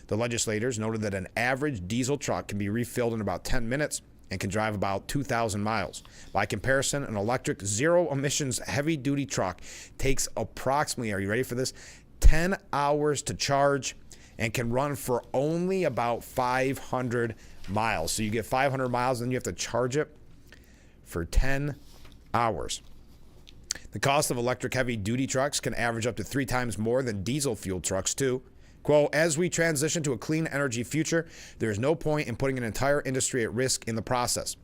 The legislators noted that an average diesel truck can be refilled in about 10 minutes and can drive about 2,000 miles. By comparison, an electric zero-emissions heavy-duty truck takes approximately, are you ready for this, 10 hours to charge and can run for only about 500 miles. So you get 500 miles, and then you have to charge it for 10 hours. The cost of electric heavy-duty trucks can average up to 3 times more than diesel-fueled trucks, too. Quote, as we transition to a clean energy future, there is no point in putting an entire industry at risk in the process.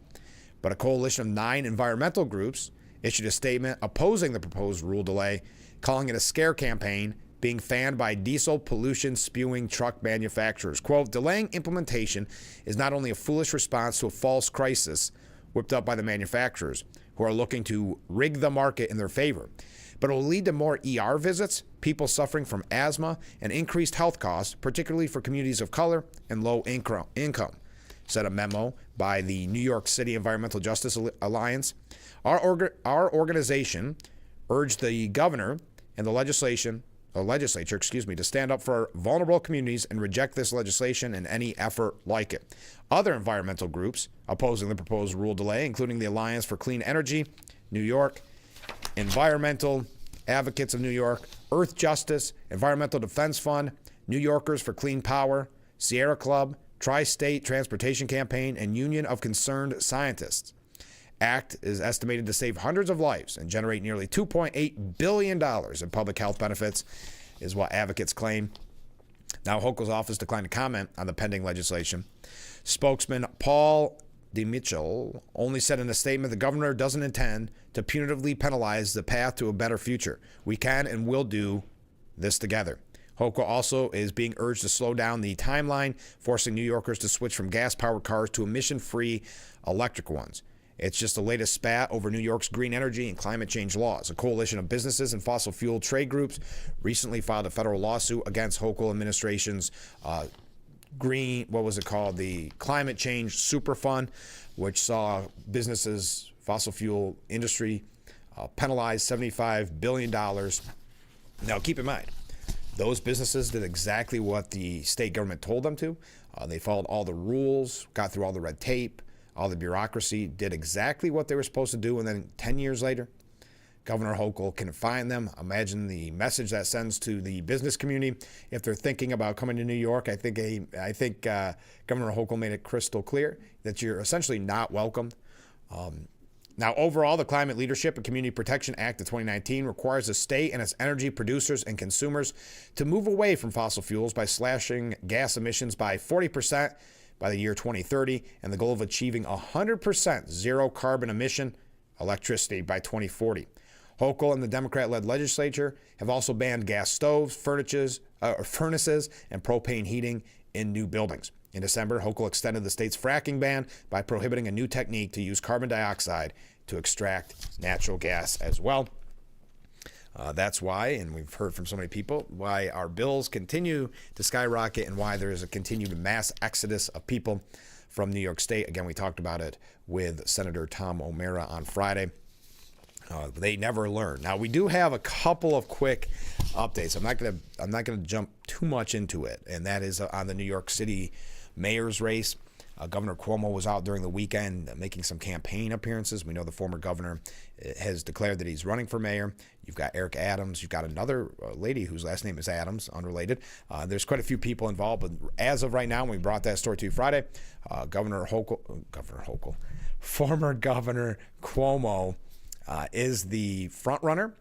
But a coalition of 9 environmental groups issued a statement opposing the proposed rule delay, calling it a scare campaign being fanned by diesel pollution spewing truck manufacturers. Quote, delaying implementation is not only a foolish response to a false crisis whipped up by the manufacturers who are looking to rig the market in their favor, but it will lead to more ER visits, people suffering from asthma, and increased health costs, particularly for communities of color and low income, said a memo by the New York City Environmental Justice Alliance. Our organization urged the governor and the legislature, to stand up for vulnerable communities and reject this legislation and any effort like it. Other environmental groups opposing the proposed rule delay, including the Alliance for Clean Energy, New York, Environmental Advocates of New York, Earth Justice, Environmental Defense Fund, New Yorkers for Clean Power, Sierra Club, Tri-State Transportation Campaign, and Union of Concerned Scientists. ACT is estimated to save hundreds of lives and generate nearly $2.8 billion in public health benefits, is what advocates claim. Now, Hochul's office declined to comment on the pending legislation. Spokesman Paul DeMitchell only said in a statement the governor doesn't intend to punitively penalize the path to a better future. We can and will do this together. Hochul also is being urged to slow down the timeline, forcing New Yorkers to switch from gas-powered cars to emission-free electric ones. It's just the latest spat over New York's green energy and climate change laws. A coalition of businesses and fossil fuel trade groups recently filed a federal lawsuit against Hochul administration's the Climate Change Super Fund, which saw businesses, fossil fuel industry, penalized $75 billion. Now, keep in mind, those businesses did exactly what the state government told them to. They followed all the rules, got through all the red tape, all the bureaucracy, did exactly what they were supposed to do, and then 10 years later, Governor Hochul can fine them. Imagine the message that sends to the business community if they're thinking about coming to New York. I think Governor Hochul made it crystal clear that you're essentially not welcomed. Now, overall, the Climate Leadership and Community Protection Act of 2019 requires the state and its energy producers and consumers to move away from fossil fuels by slashing gas emissions by 40% by the year 2030, and the goal of achieving 100% zero carbon emission electricity by 2040. Hochul and the Democrat-led legislature have also banned gas stoves, furnaces, and propane heating in new buildings. In December, Hochul extended the state's fracking ban by prohibiting a new technique to use carbon dioxide to extract natural gas as well. That's why, and we've heard from so many people, why our bills continue to skyrocket and why there is a continued mass exodus of people from New York State. Again, we talked about it with Senator Tom O'Mara on Friday. They never learn. Now, we do have a couple of quick updates. I'm not gonna jump too much into it, and that is on the New York City mayor's race. Governor Cuomo was out during the weekend making some campaign appearances. We know the former governor has declared that he's running for mayor. You've got Eric Adams. You've got another lady whose last name is Adams, unrelated. There's quite a few people involved, but as of right now, when we brought that story to you Friday, former Governor Cuomo is the front runner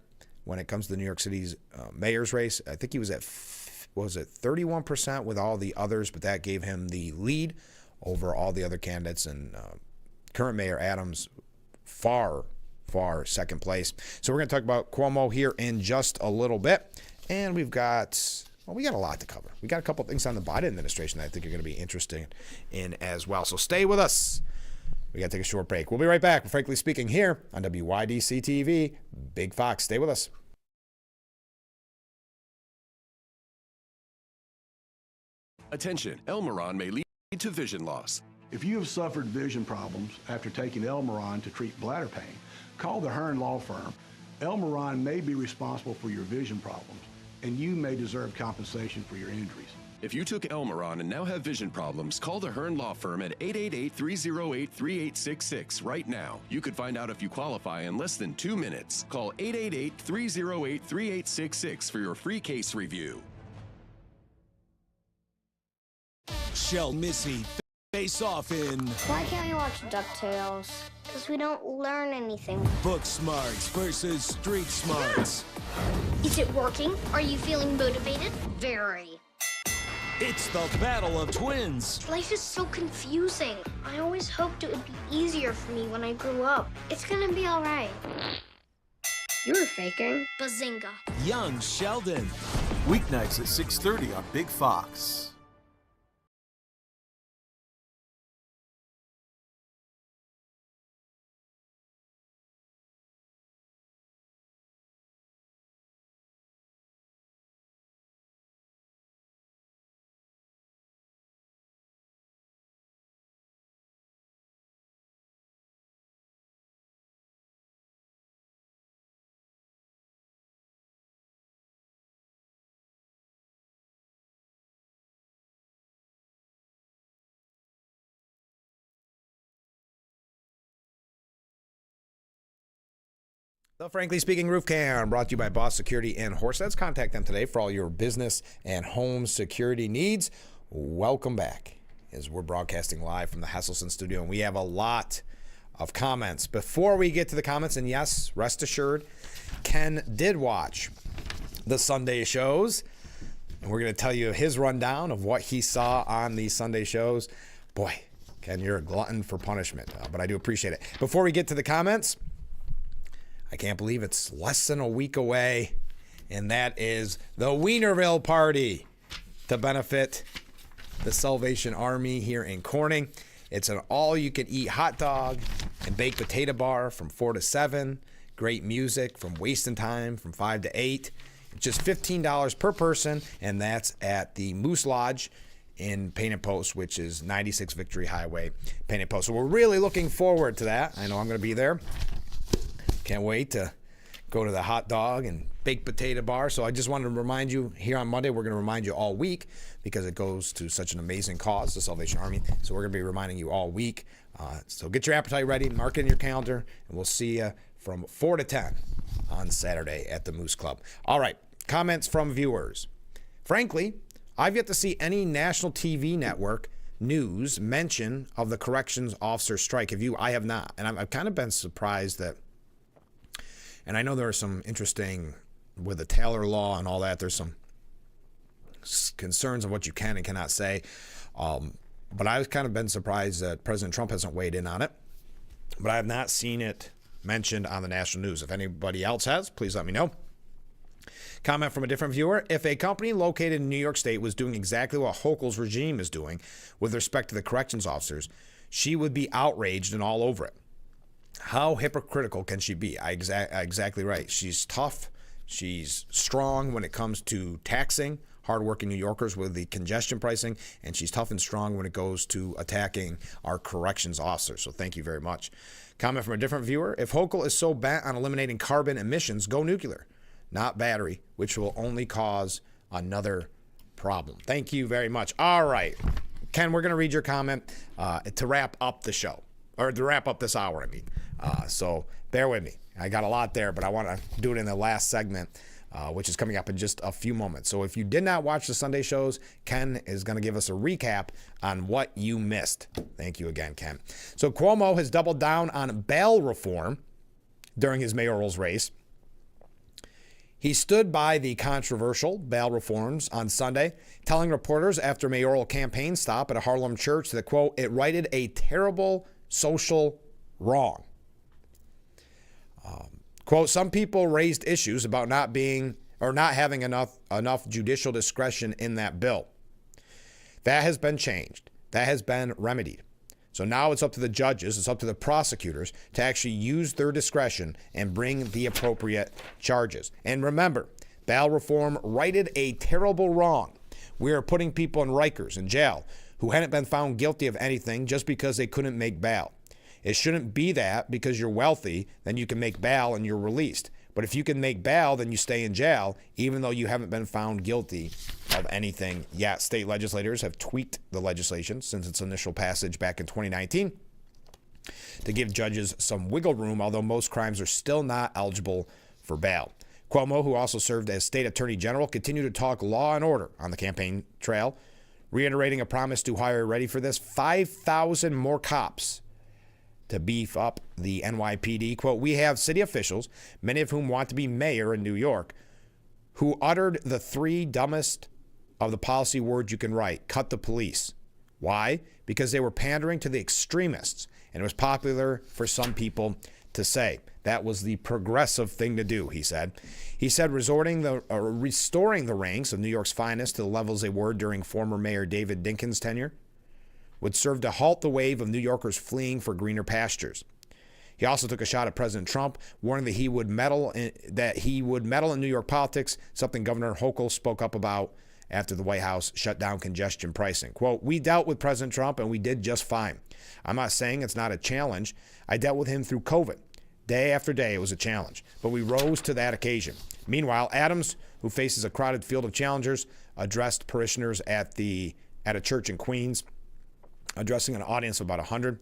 when it comes to the New York City's mayor's race. I think he was at 31% with all the others, but that gave him the lead over all the other candidates. And current Mayor Adams, far second place. So we're going to talk about Cuomo here in just a little bit. And we got a lot to cover. We got a couple things on the Biden administration that I think you're going to be interested in as well. So stay with us. We got to take a short break. We'll be right back, frankly speaking, here on WYDC TV. Big Fox. Stay with us. Attention, Elmaron may lead to vision loss. If you have suffered vision problems after taking Elmaron to treat bladder pain, call the Hearn Law Firm. Elmaron may be responsible for your vision problems, and you may deserve compensation for your injuries. If you took Elmaron and now have vision problems, call the Hearn Law Firm at 888-308-3866 right now. You could find out if you qualify in less than 2 minutes. Call 888-308-3866 for your free case review. Shell Missy face off in Why can't we watch DuckTales? Because we don't learn anything. Book Smarts versus Street Smarts. Is it working? Are you feeling motivated? Very. It's the battle of twins. Life is so confusing. I always hoped it would be easier for me when I grew up. It's gonna be all right. You were faking. Bazinga. Young Sheldon. Weeknights at 6:30 on Big Fox. The Frankly Speaking Roof Cam, brought to you by Boss Security and Horseheads. Contact them today for all your business and home security needs. Welcome back as we're broadcasting live from the Hesselson studio, and we have a lot of comments. Before we get to the comments, and yes, rest assured, Ken did watch the Sunday shows, and we're going to tell you his rundown of what he saw on these Sunday shows. Boy, Ken, you're a glutton for punishment, but I do appreciate it. Before we get to the comments, I can't believe it's less than a week away, and that is the Wienerville Party to benefit the Salvation Army here in Corning. It's an all-you-can-eat hot dog and baked potato bar from 4 to 7. Great music from Wasting Time from 5 to 8. It's just $15 per person, and that's at the Moose Lodge in Painted Post, which is 96 Victory Highway, Painted Post. So we're really looking forward to that. I know I'm going to be there. Can't wait to go to the hot dog and baked potato bar. So I just wanted to remind you here on Monday, we're going to remind you all week because it goes to such an amazing cause, the Salvation Army. So we're going to be reminding you all week. So get your appetite ready, mark it in your calendar, and we'll see you from 4 to 10 on Saturday at the Moose Club. All right, comments from viewers. Frankly, I've yet to see any national TV network news mention of the corrections officer strike. Have you? I have not. And I've kind of been surprised that. And I know there are some interesting, with the Taylor law and all that, there's some concerns of what you can and cannot say. But I've kind of been surprised that President Trump hasn't weighed in on it. But I have not seen it mentioned on the national news. If anybody else has, please let me know. Comment from a different viewer. If a company located in New York State was doing exactly what Hochul's regime is doing with respect to the corrections officers, she would be outraged and all over it. How hypocritical can she be? Exactly right. She's tough. She's strong when it comes to taxing hardworking New Yorkers with the congestion pricing, and she's tough and strong when it goes to attacking our corrections officers. So thank you very much. Comment from a different viewer. If Hochul is so bent on eliminating carbon emissions, go nuclear, not battery, which will only cause another problem. Thank you very much. All right, Ken, we're going to read your comment to wrap up the show. Or to wrap up this hour, I mean. So bear with me. I got a lot there, but I want to do it in the last segment. which is coming up in just a few moments. So if you did not watch the Sunday shows, Ken is going to give us a recap on what you missed. Thank you again, Ken. So Cuomo has doubled down on bail reform during his mayoral race. He stood by the controversial bail reforms on Sunday, telling reporters after a mayoral campaign stop at a Harlem church that, quote, it righted a terrible social wrong. Quote, some people raised issues about not having enough judicial discretion in that bill. That has been changed. That has been remedied. So now it's up to the judges, it's up to the prosecutors to actually use their discretion and bring the appropriate charges. And remember, bail reform righted a terrible wrong. We are putting people in Rikers in jail who hadn't been found guilty of anything just because they couldn't make bail. It shouldn't be that because you're wealthy, then you can make bail and you're released. But if you can make bail, then you stay in jail, even though you haven't been found guilty of anything yet. State legislators have tweaked the legislation since its initial passage back in 2019 to give judges some wiggle room, although most crimes are still not eligible for bail. Cuomo, who also served as state attorney general, continued to talk law and order on the campaign trail, reiterating a promise to hire, ready for this, 5,000 more cops to beef up the NYPD. Quote, we have city officials, many of whom want to be mayor in New York, who uttered the three dumbest of the policy words you can write, cut the police. Why? Because they were pandering to the extremists, and it was popular for some people to say. That was the progressive thing to do, he said. He said restoring the ranks of New York's finest to the levels they were during former Mayor David Dinkins' tenure would serve to halt the wave of New Yorkers fleeing for greener pastures. He also took a shot at President Trump, warning that he would meddle in New York politics, something Governor Hochul spoke up about after the White House shut down congestion pricing. Quote, we dealt with President Trump and we did just fine. I'm not saying it's not a challenge. I dealt with him through COVID. Day after day, it was a challenge, but we rose to that occasion. Meanwhile, Adams, who faces a crowded field of challengers, addressed parishioners at a church in Queens, addressing an audience of about 100.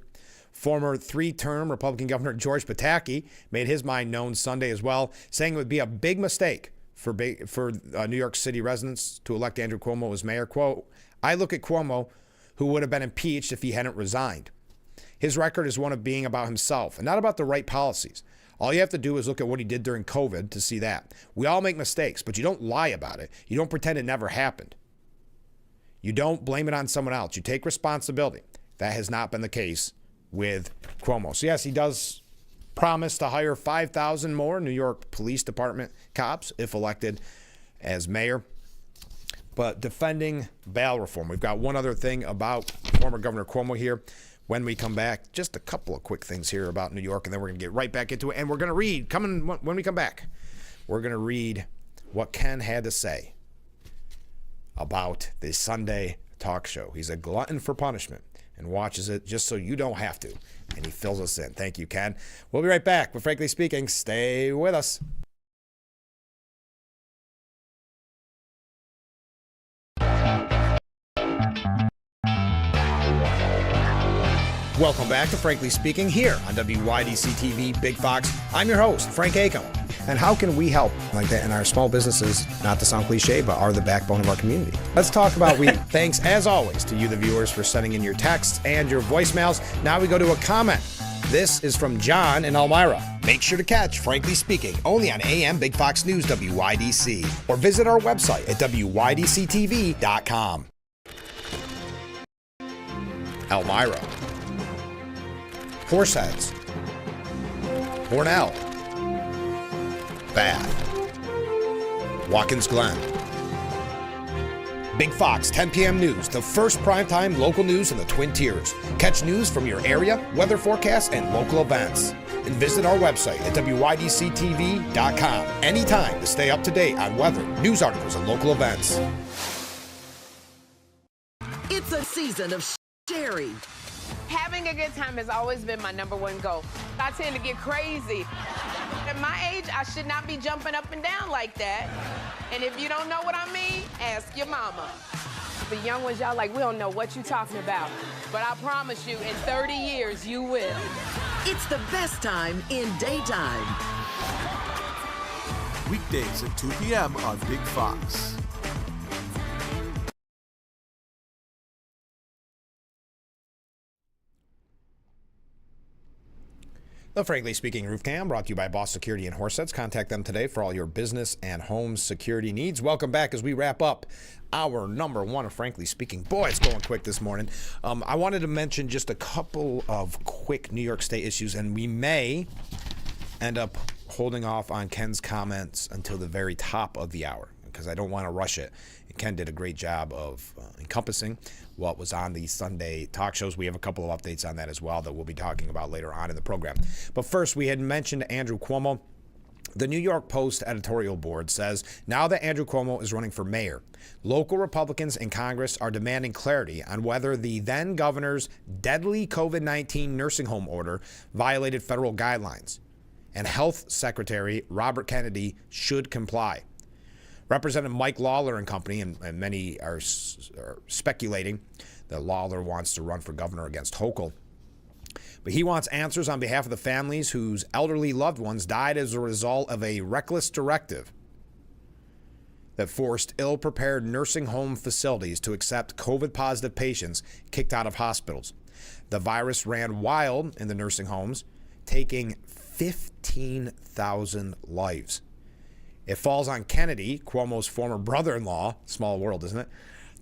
Former three-term Republican Governor George Pataki made his mind known Sunday as well, saying it would be a big mistake for New York City residents to elect Andrew Cuomo as mayor. Quote, I look at Cuomo, who would have been impeached if he hadn't resigned. His record is one of being about himself and not about the right policies. All you have to do is look at what he did during COVID to see that. We all make mistakes, but you don't lie about it. You don't pretend it never happened. You don't blame it on someone else. You take responsibility. That has not been the case with Cuomo. So yes, he does promise to hire 5,000 more New York Police Department cops if elected as mayor. But defending bail reform. We've got one other thing about former Governor Cuomo here. When we come back, just a couple of quick things here about New York, and then we're going to get right back into it. And we're going to read, when we come back, we're going to read what Ken had to say about the Sunday talk show. He's a glutton for punishment and watches it just so you don't have to. And he fills us in. Thank you, Ken. We'll be right back. But frankly speaking, stay with us. Welcome back to Frankly Speaking here on WYDC TV Big Fox. I'm your host, Frank Acom. And how can we help like that in our small businesses, not to sound cliche, but are the backbone of our community? Let's talk about thanks, as always, to you, the viewers, for sending in your texts and your voicemails. Now we go to a comment. This is from John in Elmira. Make sure to catch Frankly Speaking only on AM Big Fox News WYDC or visit our website at WYDCTV.com. Elmira. Horseheads, Hornell, Bath, Watkins Glen. Big Fox 10 p.m. News, the first primetime local news in the Twin Tiers. Catch news from your area, weather forecasts, and local events. And visit our website at WYDCTV.com anytime to stay up to date on weather, news articles, and local events. It's a season of sharing. Having a good time has always been my number one goal. I tend to get crazy. At my age, I should not be jumping up and down like that. And if you don't know what I mean, ask your mama. The young ones, y'all like, we don't know what you're talking about. But I promise you, in 30 years, you will. It's the best time in daytime. weekdays at 2 p.m. on Big Fox. The Frankly Speaking Roof Cam brought to you by Boss Security and Horseheads. Contact them today for all your business and home security needs. Welcome back as we wrap up our number one of Frankly Speaking. Boy, it's going quick this morning. I wanted to mention just a couple of quick New York State issues, and we may end up holding off on Ken's comments until the very top of the hour because I don't want to rush it. Ken did a great job of encompassing what was on the Sunday talk shows. We have a couple of updates on that as well that we'll be talking about later on in the program. But first, we had mentioned Andrew Cuomo. The New York Post editorial board says now that Andrew Cuomo is running for mayor, local Republicans in Congress are demanding clarity on whether the then governor's deadly COVID-19 nursing home order violated federal guidelines, and Health Secretary Robert Kennedy should comply. Representative Mike Lawler and company, and many are speculating that Lawler wants to run for governor against Hochul. But he wants answers on behalf of the families whose elderly loved ones died as a result of a reckless directive that forced ill-prepared nursing home facilities to accept COVID-positive patients kicked out of hospitals. The virus ran wild in the nursing homes, taking 15,000 lives. It falls on Kennedy, Cuomo's former brother-in-law, small world, isn't it,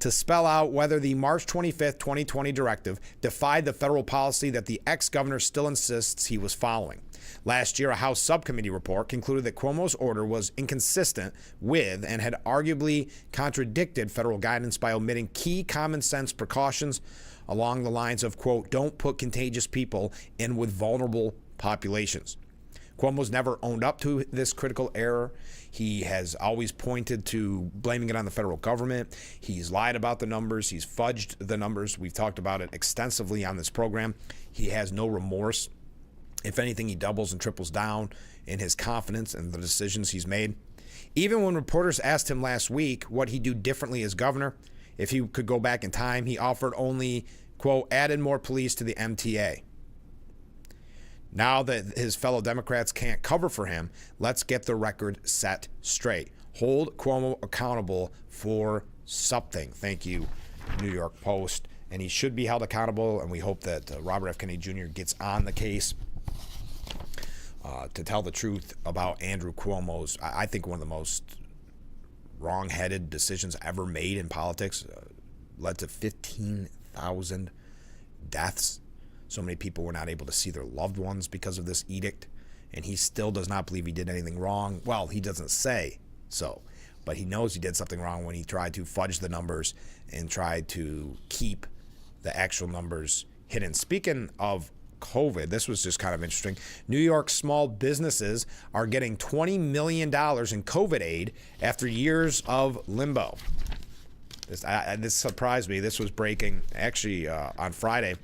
to spell out whether the March 25th, 2020 directive defied the federal policy that the ex-governor still insists he was following. Last year, a House subcommittee report concluded that Cuomo's order was inconsistent with and had arguably contradicted federal guidance by omitting key common sense precautions along the lines of, quote, don't put contagious people in with vulnerable populations. Cuomo's never owned up to this critical error. He has always pointed to blaming it on the federal government. He's lied about the numbers. He's fudged the numbers. We've talked about it extensively on this program. He has no remorse. If anything, he doubles and triples down in his confidence in the decisions he's made. Even when reporters asked him last week what he'd do differently as governor, if he could go back in time, he offered only, quote, added more police to the MTA. Now that his fellow Democrats can't cover for him, let's get the record set straight. Hold Cuomo accountable for something. Thank you, New York Post. And he should be held accountable, and we hope that Robert F. Kennedy Jr. gets on the case to tell the truth about Andrew Cuomo's, I think, one of the most wrong-headed decisions ever made in politics. Led to 15,000 deaths. So many people were not able to see their loved ones because of this edict, and he still does not believe he did anything wrong. Well, he doesn't say so, but he knows he did something wrong when he tried to fudge the numbers and tried to keep the actual numbers hidden. Speaking of COVID, this was just kind of interesting. New York small businesses are getting $20 million in COVID aid after years of limbo. This surprised me. This was breaking actually on Friday.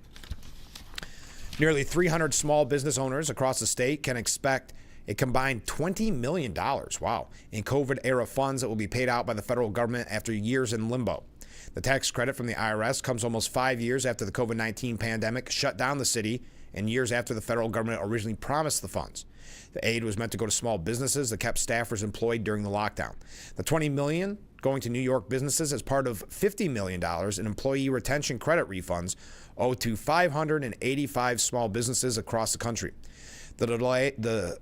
Nearly 300 small business owners across the state can expect a combined $20 million, wow, in COVID-era funds that will be paid out by the federal government after years in limbo. The tax credit from the IRS comes almost 5 years after the COVID-19 pandemic shut down the city and years after the federal government originally promised the funds. The aid was meant to go to small businesses that kept staffers employed during the lockdown. The $20 million going to New York businesses as part of $50 million in employee retention credit refunds owed to 585 small businesses across the country. The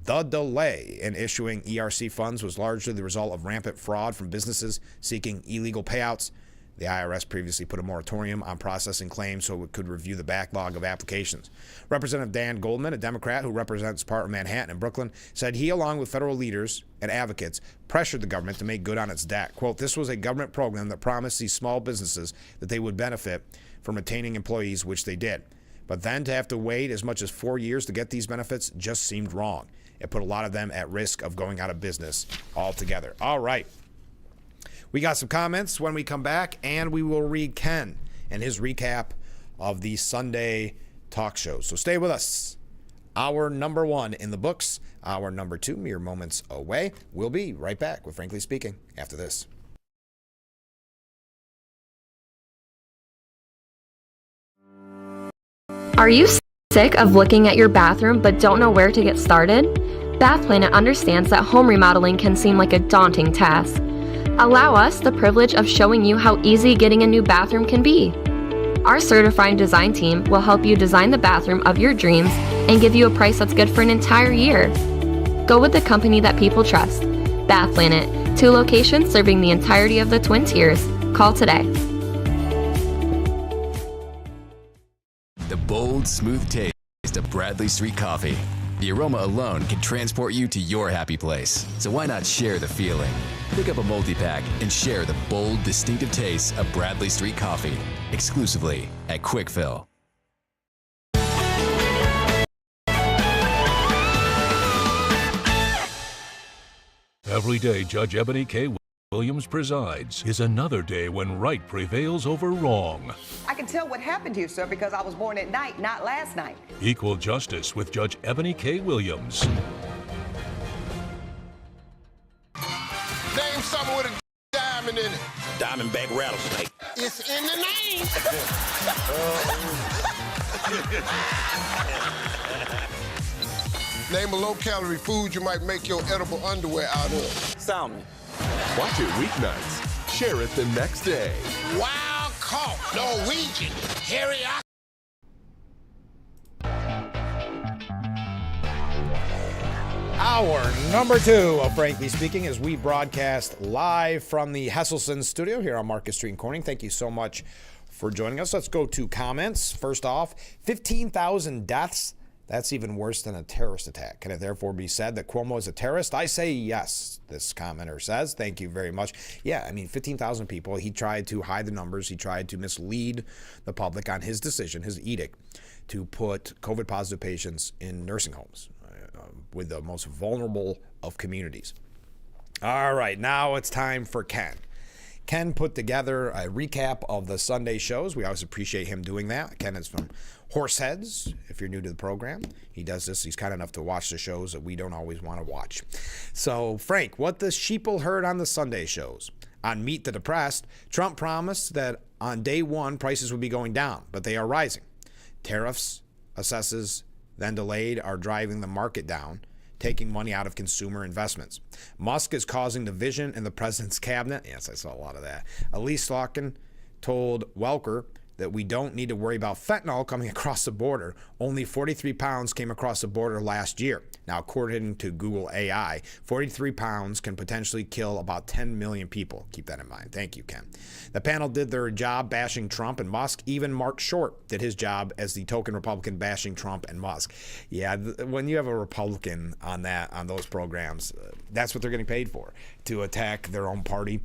delay in issuing ERC funds was largely the result of rampant fraud from businesses seeking illegal payouts. The IRS previously put a moratorium on processing claims so it could review the backlog of applications. Representative Dan Goldman, a Democrat who represents part of Manhattan and Brooklyn, said he, along with federal leaders and advocates, pressured the government to make good on its debt. Quote, this was a government program that promised these small businesses that they would benefit from retaining employees, which they did. But then to have to wait as much as 4 years to get these benefits just seemed wrong. It put a lot of them at risk of going out of business altogether. All right. We got some comments when we come back, and we will read Ken and his recap of the Sunday talk show. So stay with us. Hour number one in the books. Hour number two, mere moments away. We'll be right back with Frankly Speaking after this. Are you sick of looking at your bathroom but don't know where to get started? Bath Planet understands that home remodeling can seem like a daunting task. Allow us the privilege of showing you how easy getting a new bathroom can be. Our certified design team will help you design the bathroom of your dreams and give you a price that's good for an entire year. Go with the company that people trust. Bath Planet, 2 locations serving the entirety of the Twin Tiers. Call today. The bold, smooth taste of Bradley Street Coffee. The aroma alone can transport you to your happy place. So why not share the feeling? Pick up a multi-pack and share the bold, distinctive taste of Bradley Street Coffee. Exclusively at Quick Fill. Every day Judge Ebony K. Williams presides is another day when right prevails over wrong. I can tell what happened to you, sir, because I was born at night, not last night. Equal Justice with Judge Ebony K. Williams. Name something with a diamond in it. Diamondback rattlesnake. It's in the name. Name a low-calorie food you might make your edible underwear out of. Salmon. Watch it weeknights. Share it the next day. Wild caught Norwegian teriyaki. Hour number 2 of Frankly Speaking as we broadcast live from the Hesselson studio here on Market Street in Corning. Thank you so much for joining us. Let's go to comments. First off, 15,000 deaths. That's even worse than a terrorist attack. Can it therefore be said that Cuomo is a terrorist? I say yes, this commenter says. Thank you very much. Yeah, I mean, 15,000 people. He tried to hide the numbers. He tried to mislead the public on his decision, his edict, to put COVID-positive patients in nursing homes with the most vulnerable of communities. All right, now it's time for Ken. Ken put together a recap of the Sunday shows. We always appreciate him doing that. Ken is from Horseheads, if you're new to the program. He does this. He's kind enough to watch the shows that we don't always want to watch. So, Frank, what the sheeple heard on the Sunday shows. On Meet the Depressed, Trump promised that on day one, prices would be going down, but they are rising. Tariffs, assesses, then delayed, are driving the market down, taking money out of consumer investments. Musk is causing division in the president's cabinet. Yes, I saw a lot of that. Elise Slotkin told Welker that we don't need to worry about fentanyl coming across the border. Only 43 pounds came across the border last year. Now, according to Google AI, 43 pounds can potentially kill about 10 million people. Keep that in mind. Thank you, Ken. The panel did their job bashing Trump and Musk. Even Mark Short did his job as the token Republican bashing Trump and Musk. Yeah, when you have a Republican on those programs, that's what they're getting paid for, to attack their own party.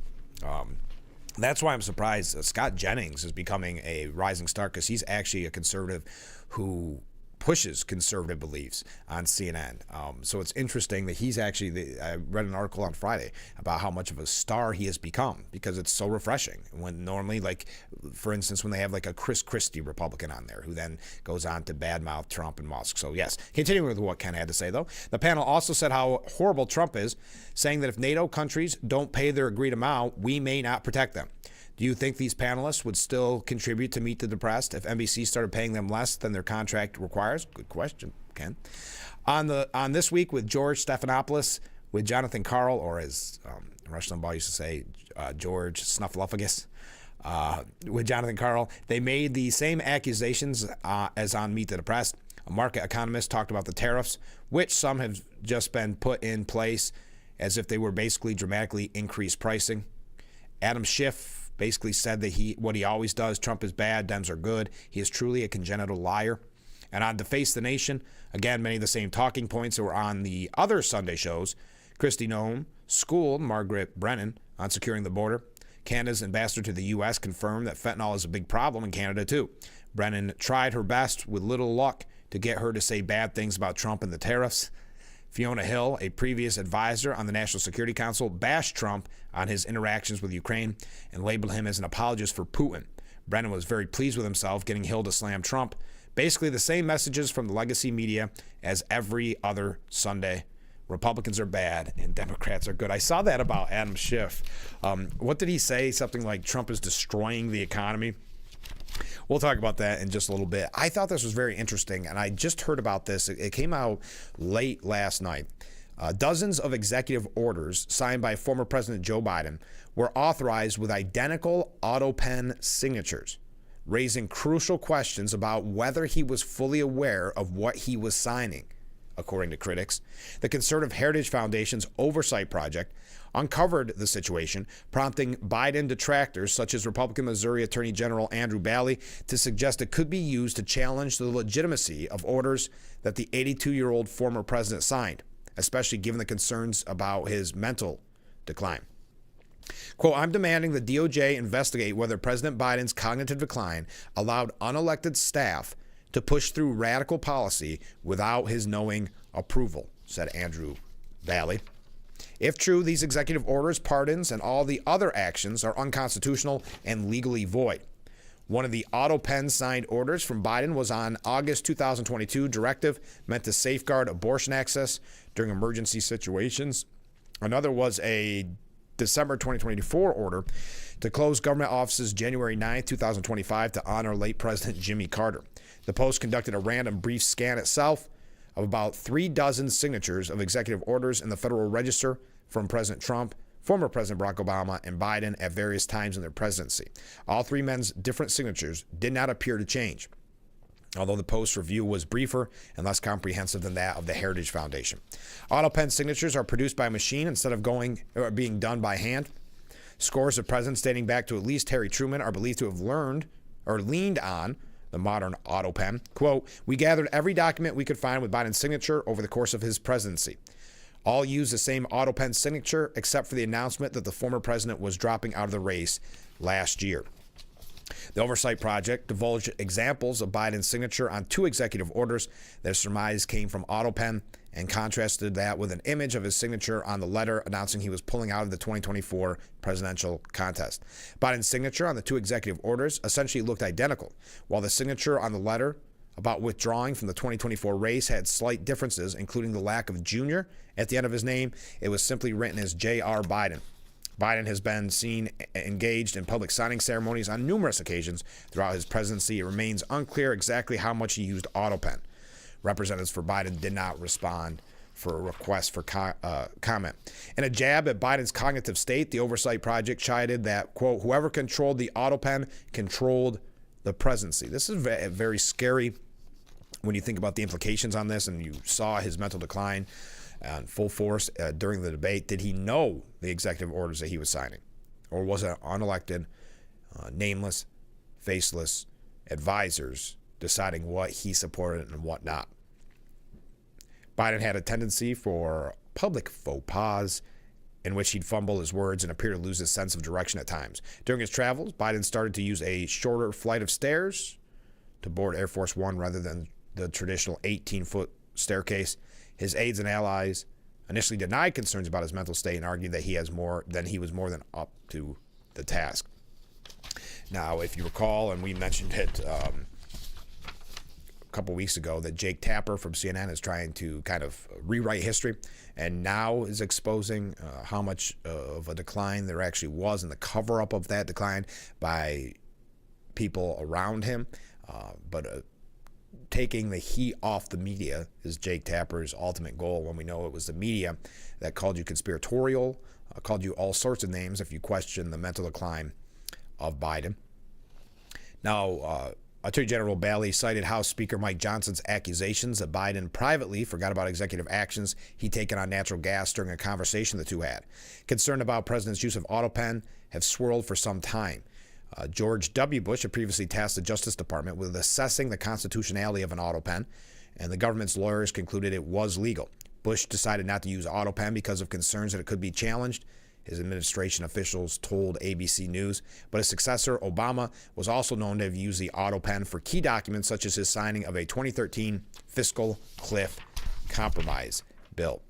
That's why I'm surprised Scott Jennings is becoming a rising star, because he's actually a conservative who pushes conservative beliefs on CNN. So it's interesting that he's actually, I read an article on Friday about how much of a star he has become, because it's so refreshing. When normally, like, for instance, when they have like a Chris Christie Republican on there who then goes on to badmouth Trump and Musk. So yes, continuing with what Ken had to say though, the panel also said how horrible Trump is, saying that if NATO countries don't pay their agreed amount, we may not protect them. Do you think these panelists would still contribute to Meet the Depressed if NBC started paying them less than their contract requires? Good question, Ken. On This Week with George Stephanopoulos, with Jonathan Karl, or as Rush Limbaugh used to say, George Snuffleupagus, with Jonathan Karl, they made the same accusations as on Meet the Depressed. A market economist talked about the tariffs, which some have just been put in place as if they were basically dramatically increased pricing. Adam Schiff basically said that what he always does, Trump is bad, Dems are good. He is truly a congenital liar. And on Deface the Nation, again, many of the same talking points that were on the other Sunday shows. Kristi Noem schooled Margaret Brennan on securing the border. Canada's ambassador to the U.S. confirmed that fentanyl is a big problem in Canada, too. Brennan tried her best with little luck to get her to say bad things about Trump and the tariffs. Fiona Hill, a previous advisor on the National Security Council, bashed Trump on his interactions with Ukraine and labeled him as an apologist for Putin. Brennan was very pleased with himself, getting Hill to slam Trump. Basically the same messages from the legacy media as every other Sunday. Republicans are bad and Democrats are good. I saw that about Adam Schiff. What did he say? Something like Trump is destroying the economy. We'll talk about that in just a little bit. I thought this was very interesting, and I just heard about this. It came out late last night. Dozens of executive orders signed by former President Joe Biden were authorized with identical auto pen signatures, raising crucial questions about whether he was fully aware of what he was signing. According to critics, the Conservative Heritage Foundation's oversight project uncovered the situation, prompting Biden detractors such as Republican Missouri Attorney General Andrew Bailey to suggest it could be used to challenge the legitimacy of orders that the 82-year-old former president signed, especially given the concerns about his mental decline. Quote, I'm demanding the DOJ investigate whether President Biden's cognitive decline allowed unelected staff to push through radical policy without his knowing approval, said Andrew Bailey. If true, these executive orders, pardons, and all the other actions are unconstitutional and legally void. One of the auto pen signed orders from Biden was on August 2022 directive meant to safeguard abortion access during emergency situations. Another was a December 2024 order to close government offices January 9, 2025 to honor late President Jimmy Carter. The Post conducted a random brief scan itself of about 36 signatures of executive orders in the Federal Register from President Trump, former President Barack Obama, and Biden at various times in their presidency. All three men's different signatures did not appear to change, although the Post's review was briefer and less comprehensive than that of the Heritage Foundation. Auto pen signatures are produced by machine instead of being done by hand. Scores of presidents dating back to at least Harry Truman are believed to have leaned on the modern auto pen. Quote, we gathered every document we could find with Biden's signature over the course of his presidency. All used the same auto pen signature except for the announcement that the former president was dropping out of the race last year. The Oversight Project divulged examples of Biden's signature on 2 executive orders that surmised came from auto pen and contrasted that with an image of his signature on the letter announcing he was pulling out of the 2024 presidential contest. Biden's signature on the 2 executive orders essentially looked identical, while the signature on the letter about withdrawing from the 2024 race had slight differences, including the lack of Jr. at the end of his name. It was simply written as J.R. Biden. Biden has been seen engaged in public signing ceremonies on numerous occasions throughout his presidency. It remains unclear exactly how much he used auto pen. Representatives for Biden did not respond for a request for comment. In a jab at Biden's cognitive state, the Oversight Project chided that, quote, whoever controlled the auto pen controlled the presidency. This is very scary when you think about the implications on this, and you saw his mental decline in full force during the debate. Did he know the executive orders that he was signing? Or was it unelected, nameless, faceless advisors deciding what he supported and what not? Biden had a tendency for public faux pas in which he'd fumble his words and appear to lose his sense of direction at times. During his travels, Biden started to use a shorter flight of stairs to board Air Force One rather than the traditional 18-foot staircase. His aides and allies initially denied concerns about his mental state and argued that he was more than up to the task. Now, if you recall, and we mentioned it a couple weeks ago, that Jake Tapper from CNN is trying to kind of rewrite history and now is exposing how much of a decline there actually was and the cover-up of that decline by people around him. But taking the heat off the media is Jake Tapper's ultimate goal, when we know it was the media that called you conspiratorial, called you all sorts of names if you question the mental decline of Biden. Now, Attorney General Bailey cited House Speaker Mike Johnson's accusations that Biden privately forgot about executive actions he'd taken on natural gas during a conversation the two had. Concern about President's use of auto pen have swirled for some time. George W. Bush had previously tasked the Justice Department with assessing the constitutionality of an auto pen, and the government's lawyers concluded it was legal. Bush decided not to use auto pen because of concerns that it could be challenged, his administration officials told ABC News. But his successor, Obama, was also known to have used the auto pen for key documents such as his signing of a 2013 fiscal cliff compromise bill.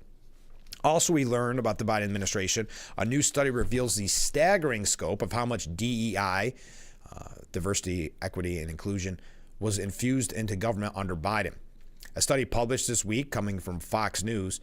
Also, we learned about the Biden administration. A new study reveals the staggering scope of how much DEI, diversity, equity, and inclusion, was infused into government under Biden. A study published this week, coming from Fox News,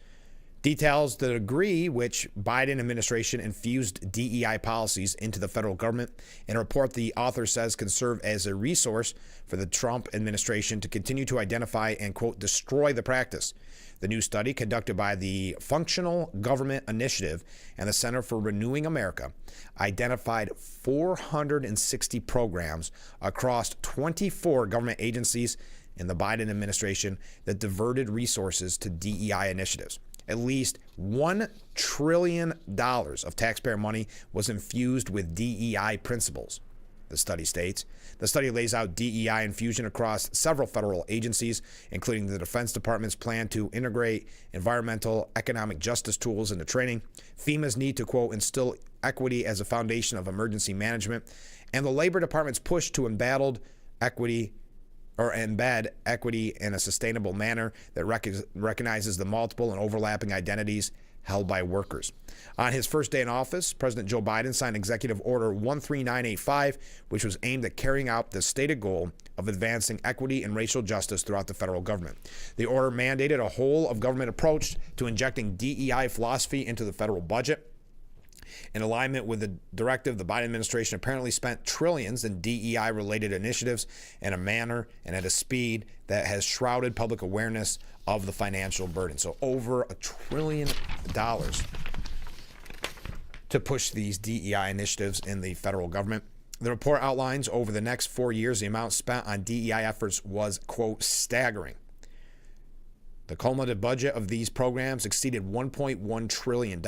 details the degree which Biden administration infused DEI policies into the federal government. In a report, the author says can serve as a resource for the Trump administration to continue to identify and, quote, destroy the practice. The new study, conducted by the Functional Government Initiative and the Center for Renewing America, identified 460 programs across 24 government agencies in the Biden administration that diverted resources to DEI initiatives. At least $1 trillion of taxpayer money was infused with DEI principles, the study states. The study lays out DEI infusion across several federal agencies, including the Defense Department's plan to integrate environmental economic justice tools into training, FEMA's need to, quote, instill equity as a foundation of emergency management, and the Labor Department's push to embed equity in a sustainable manner that recognizes the multiple and overlapping identities held by workers. On his first day in office, President Joe Biden signed Executive Order 13985, which was aimed at carrying out the stated goal of advancing equity and racial justice throughout the federal government. The order mandated a whole-of-government approach to injecting DEI philosophy into the federal budget. In alignment with the directive, the Biden administration apparently spent trillions in DEI-related initiatives in a manner and at a speed that has shrouded public awareness of the financial burden. So over $1 trillion to push these DEI initiatives in the federal government. The report outlines over the next 4 years, the amount spent on DEI efforts was, quote, staggering. The cumulative budget of these programs exceeded $1.1 trillion.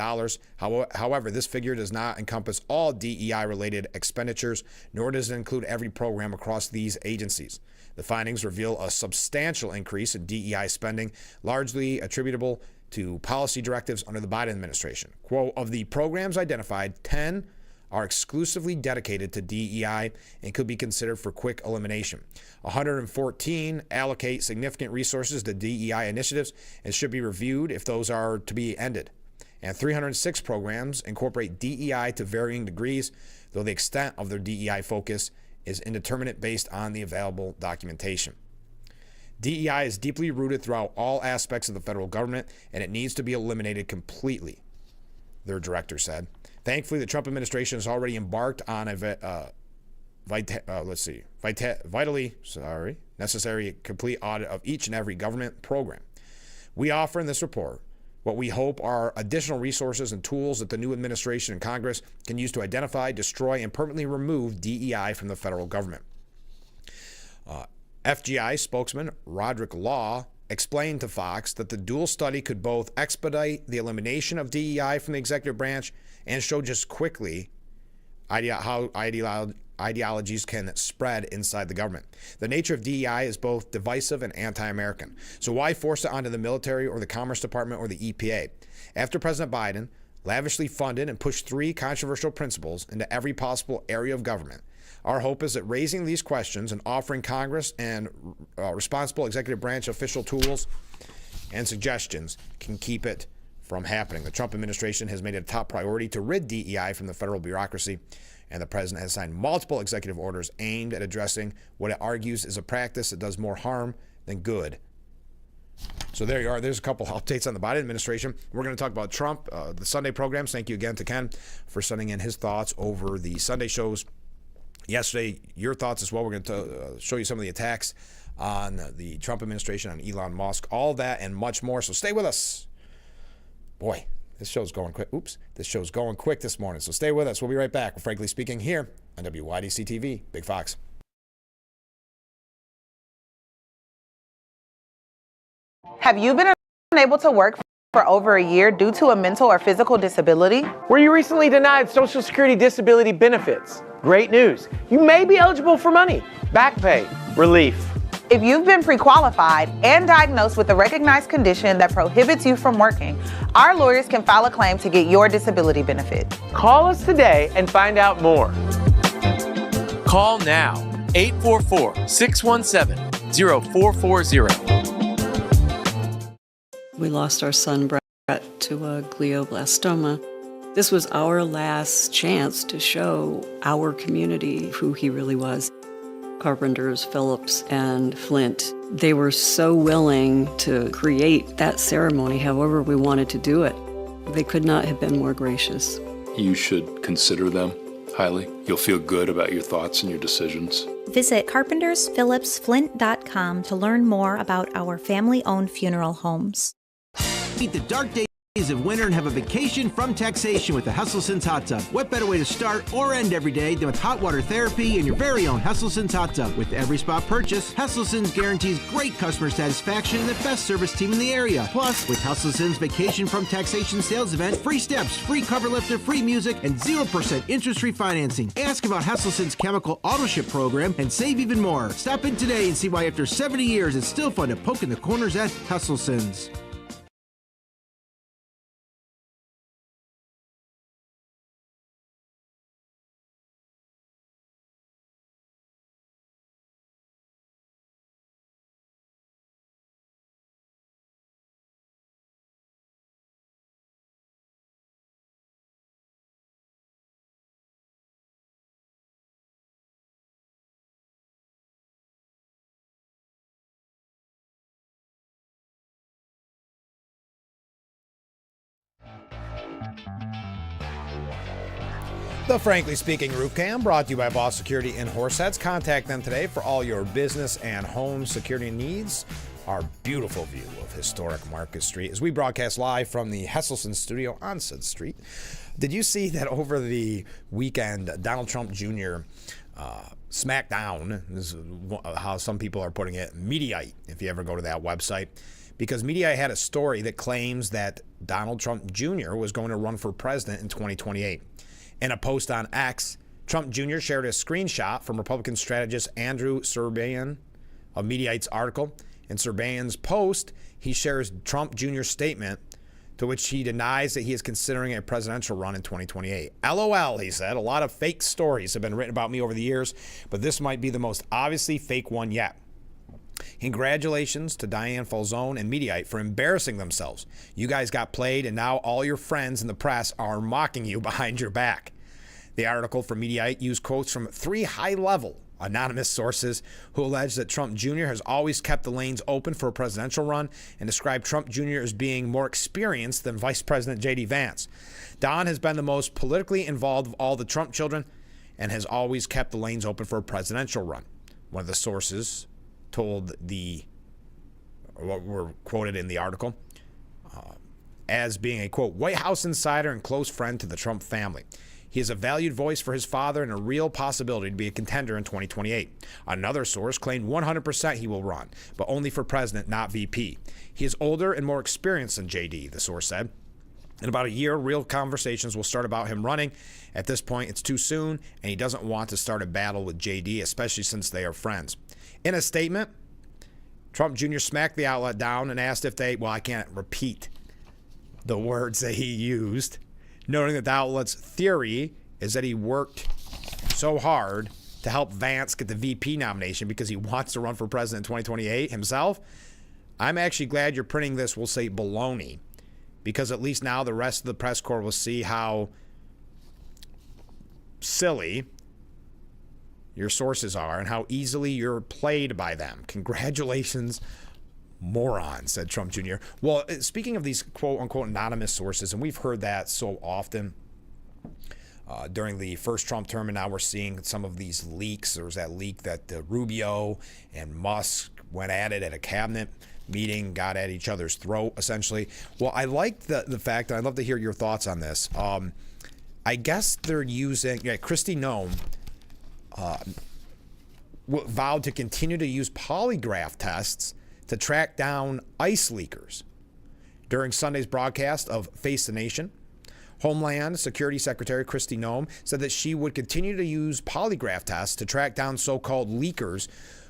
However, this figure does not encompass all DEI-related expenditures, nor does it include every program across these agencies. The findings reveal a substantial increase in DEI spending, largely attributable to policy directives under the Biden administration. Quote, of the programs identified, 10 are exclusively dedicated to DEI and could be considered for quick elimination. 114 allocate significant resources to DEI initiatives and should be reviewed if those are to be ended. And 306 programs incorporate DEI to varying degrees, though the extent of their DEI focus is indeterminate based on the available documentation. DEI is deeply rooted throughout all aspects of the federal government, and it needs to be eliminated completely, their director said. Thankfully, the Trump administration has already embarked on a vitally necessary complete audit of each and every government program. We offer in this report what we hope are additional resources and tools that the new administration and Congress can use to identify, destroy, and permanently remove DEI from the federal government. FGI spokesman Roderick Law explained to Fox that the dual study could both expedite the elimination of DEI from the executive branch and show just quickly how ideologies can spread inside the government. The nature of DEI is both divisive and anti-American. So why force it onto the military or the Commerce Department or the EPA? After President Biden lavishly funded and pushed 3 controversial principles into every possible area of government, our hope is that raising these questions and offering Congress and responsible executive branch official tools and suggestions can keep it from happening. The Trump administration has made it a top priority to rid DEI from the federal bureaucracy, and the president has signed multiple executive orders aimed at addressing what it argues is a practice that does more harm than good. So there you are. There's a couple updates on the Biden administration. We're going to talk about Trump, the Sunday programs. Thank you again to Ken for sending in his thoughts over the Sunday shows yesterday. Your thoughts as well. We're going to show you some of the attacks on the Trump administration, on Elon Musk, all that and much more. So stay with us. Boy, this show's going quick. This show's going quick this morning. So stay with us. We'll be right back with Frankly Speaking here on WYDC TV, Big Fox. Have you been unable to work for over a year due to a mental or physical disability? Were you recently denied Social Security disability benefits? Great news. You may be eligible for money, back pay, relief. If you've been pre-qualified and diagnosed with a recognized condition that prohibits you from working, our lawyers can file a claim to get your disability benefit. Call us today and find out more. Call now, 844-617-0440. We lost our son, Brett, to a glioblastoma. This was our last chance to show our community who he really was. Carpenters, Phillips, and Flint, they were so willing to create that ceremony however we wanted to do it. They could not have been more gracious. You should consider them highly. You'll feel good about your thoughts and your decisions. Visit carpentersphillipsflint.com to learn more about our family-owned funeral homes. Beat the dark days of winter and have a vacation from taxation with the Hesselson's Hot Tub. What better way to start or end every day than with hot water therapy and your very own Hesselson's Hot Tub? With every spa purchase, Hesselson's guarantees great customer satisfaction and the best service team in the area. Plus, with Hesselson's Vacation from Taxation sales event, free steps, free cover lifter, free music, and 0% interest-free financing. Ask about Hesselson's chemical auto ship program and save even more. Stop in today and see why after 70 years it's still fun to poke in the corners at Hesselson's. The Frankly Speaking Roof Cam, brought to you by Boss Security in Horseheads. Contact them today for all your business and home security needs. Our beautiful view of historic Market Street as we broadcast live from the Hesselson studio on said street. Did you see that over the weekend, Donald Trump Jr. smacked down, this is how some people are putting it, Mediaite, if you ever go to that website, because Mediaite had a story that claims that Donald Trump Jr. was going to run for president in 2028. In a post on X, Trump Jr. shared a screenshot from Republican strategist Andrew Serbian of Mediaite's article. In Serbian's post, he shares Trump Jr.'s statement to which he denies that he is considering a presidential run in 2028. LOL, he said, a lot of fake stories have been written about me over the years, but this might be the most obviously fake one yet. Congratulations to Diane Falzone and Mediaite for embarrassing themselves. You guys got played, and now all your friends in the press are mocking you behind your back. The article from Mediaite used quotes from 3 high-level anonymous sources who allege that Trump Jr. has always kept the lanes open for a presidential run and described Trump Jr. as being more experienced than Vice President J.D. Vance. Don has been the most politically involved of all the Trump children and has always kept the lanes open for a presidential run. One of the sources told what were quoted in the article as being a, quote, White House insider and close friend to the Trump family. He is a valued voice for his father and a real possibility to be a contender in 2028. Another source claimed 100% he will run, but only for president, not VP. He is older and more experienced than JD, the source said. In about a year, real conversations will start about him running. At this point, it's too soon, and he doesn't want to start a battle with JD, especially since they are friends. In a statement, Trump Jr. smacked the outlet down and asked if I can't repeat the words that he used, noting that the outlet's theory is that he worked so hard to help Vance get the VP nomination because he wants to run for president in 2028 himself. I'm actually glad you're printing this, we'll say, baloney, because at least now the rest of the press corps will see how silly your sources are and how easily you're played by them. Congratulations, moron, said Trump Jr. Well, speaking of these quote-unquote anonymous sources, and we've heard that so often during the first Trump term, and now we're seeing some of these leaks. There was that leak that Rubio and Musk went at it at a cabinet meeting, got at each other's throat, essentially. Well, I like the fact, and I'd love to hear your thoughts on this. I guess they're using, Kristi Noem vowed to continue to use polygraph tests to track down ICE leakers. During Sunday's broadcast of Face the Nation, Homeland Security Secretary Kristi Noem said that she would continue to use polygraph tests to track down so-called leakers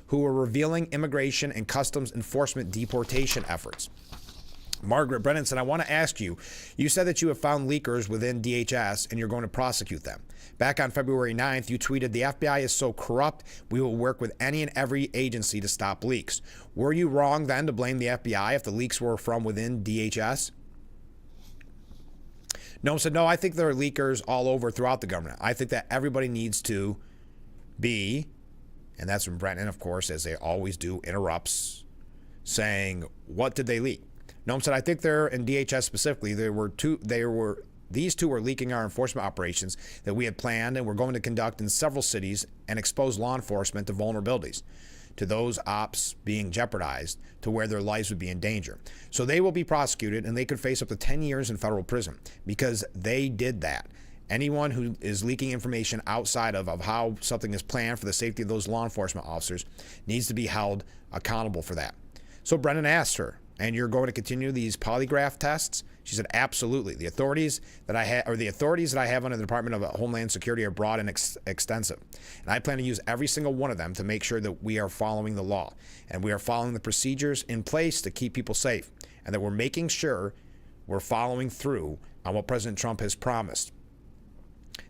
who were revealing immigration and customs enforcement deportation efforts. Margaret Brennan said, I want to ask you, you said that you have found leakers within DHS and you're going to prosecute them. Back on February 9th, you tweeted, the FBI is so corrupt, we will work with any and every agency to stop leaks. Were you wrong then to blame the FBI if the leaks were from within DHS? Noem said, no, I think there are leakers all over throughout the government. I think that everybody needs to be, and that's when Brennan, of course, as they always do, interrupts, saying, what did they leak? Noem said, I think they're in DHS specifically. These two were leaking our enforcement operations that we had planned and were going to conduct in several cities and expose law enforcement to vulnerabilities. to those ops being jeopardized to where their lives would be in danger. So they will be prosecuted, and they could face up to 10 years in federal prison because they did that. Anyone who is leaking information outside of how something is planned for the safety of those law enforcement officers needs to be held accountable for that. So Brennan asked her, and you're going to continue these polygraph tests? She said, absolutely. The authorities that I have under the Department of Homeland Security are broad and extensive. And I plan to use every single one of them to make sure that we are following the law and we are following the procedures in place to keep people safe, and that we're making sure we're following through on what President Trump has promised.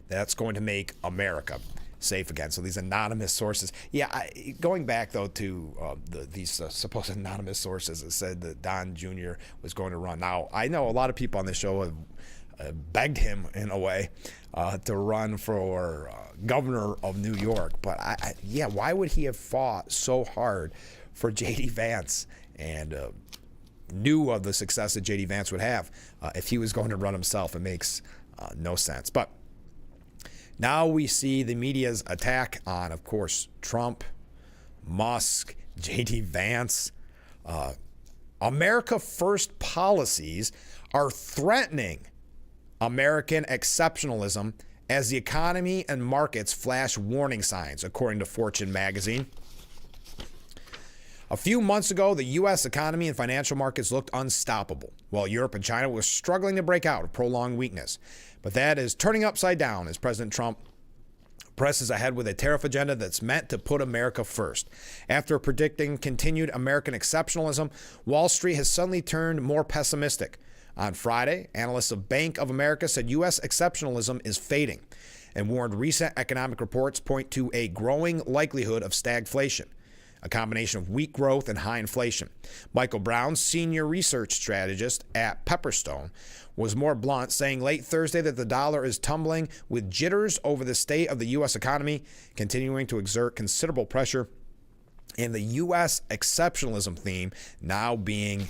That's going to make America safe again. So these anonymous sources. Yeah, going back, though, to these supposed anonymous sources that said that Don Jr. was going to run. Now, I know a lot of people on this show have begged him, in a way, to run for governor of New York. But, why would he have fought so hard for J.D. Vance and knew of the success that J.D. Vance would have if he was going to run himself? It makes no sense. But now we see the media's attack on, of course, Trump, Musk, J.D. Vance. America First policies are threatening American exceptionalism as the economy and markets flash warning signs, according to Fortune magazine. A few months ago, the U.S. economy and financial markets looked unstoppable, while Europe and China were struggling to break out of prolonged weakness. But that is turning upside down as President Trump presses ahead with a tariff agenda that's meant to put America first. After predicting continued American exceptionalism, Wall Street has suddenly turned more pessimistic. On Friday, analysts of Bank of America said U.S. exceptionalism is fading and warned recent economic reports point to a growing likelihood of stagflation, a combination of weak growth and high inflation. Michael Brown, senior research strategist at Pepperstone, was more blunt, saying late Thursday that the dollar is tumbling with jitters over the state of the U.S. economy, continuing to exert considerable pressure, and the U.S. exceptionalism theme now being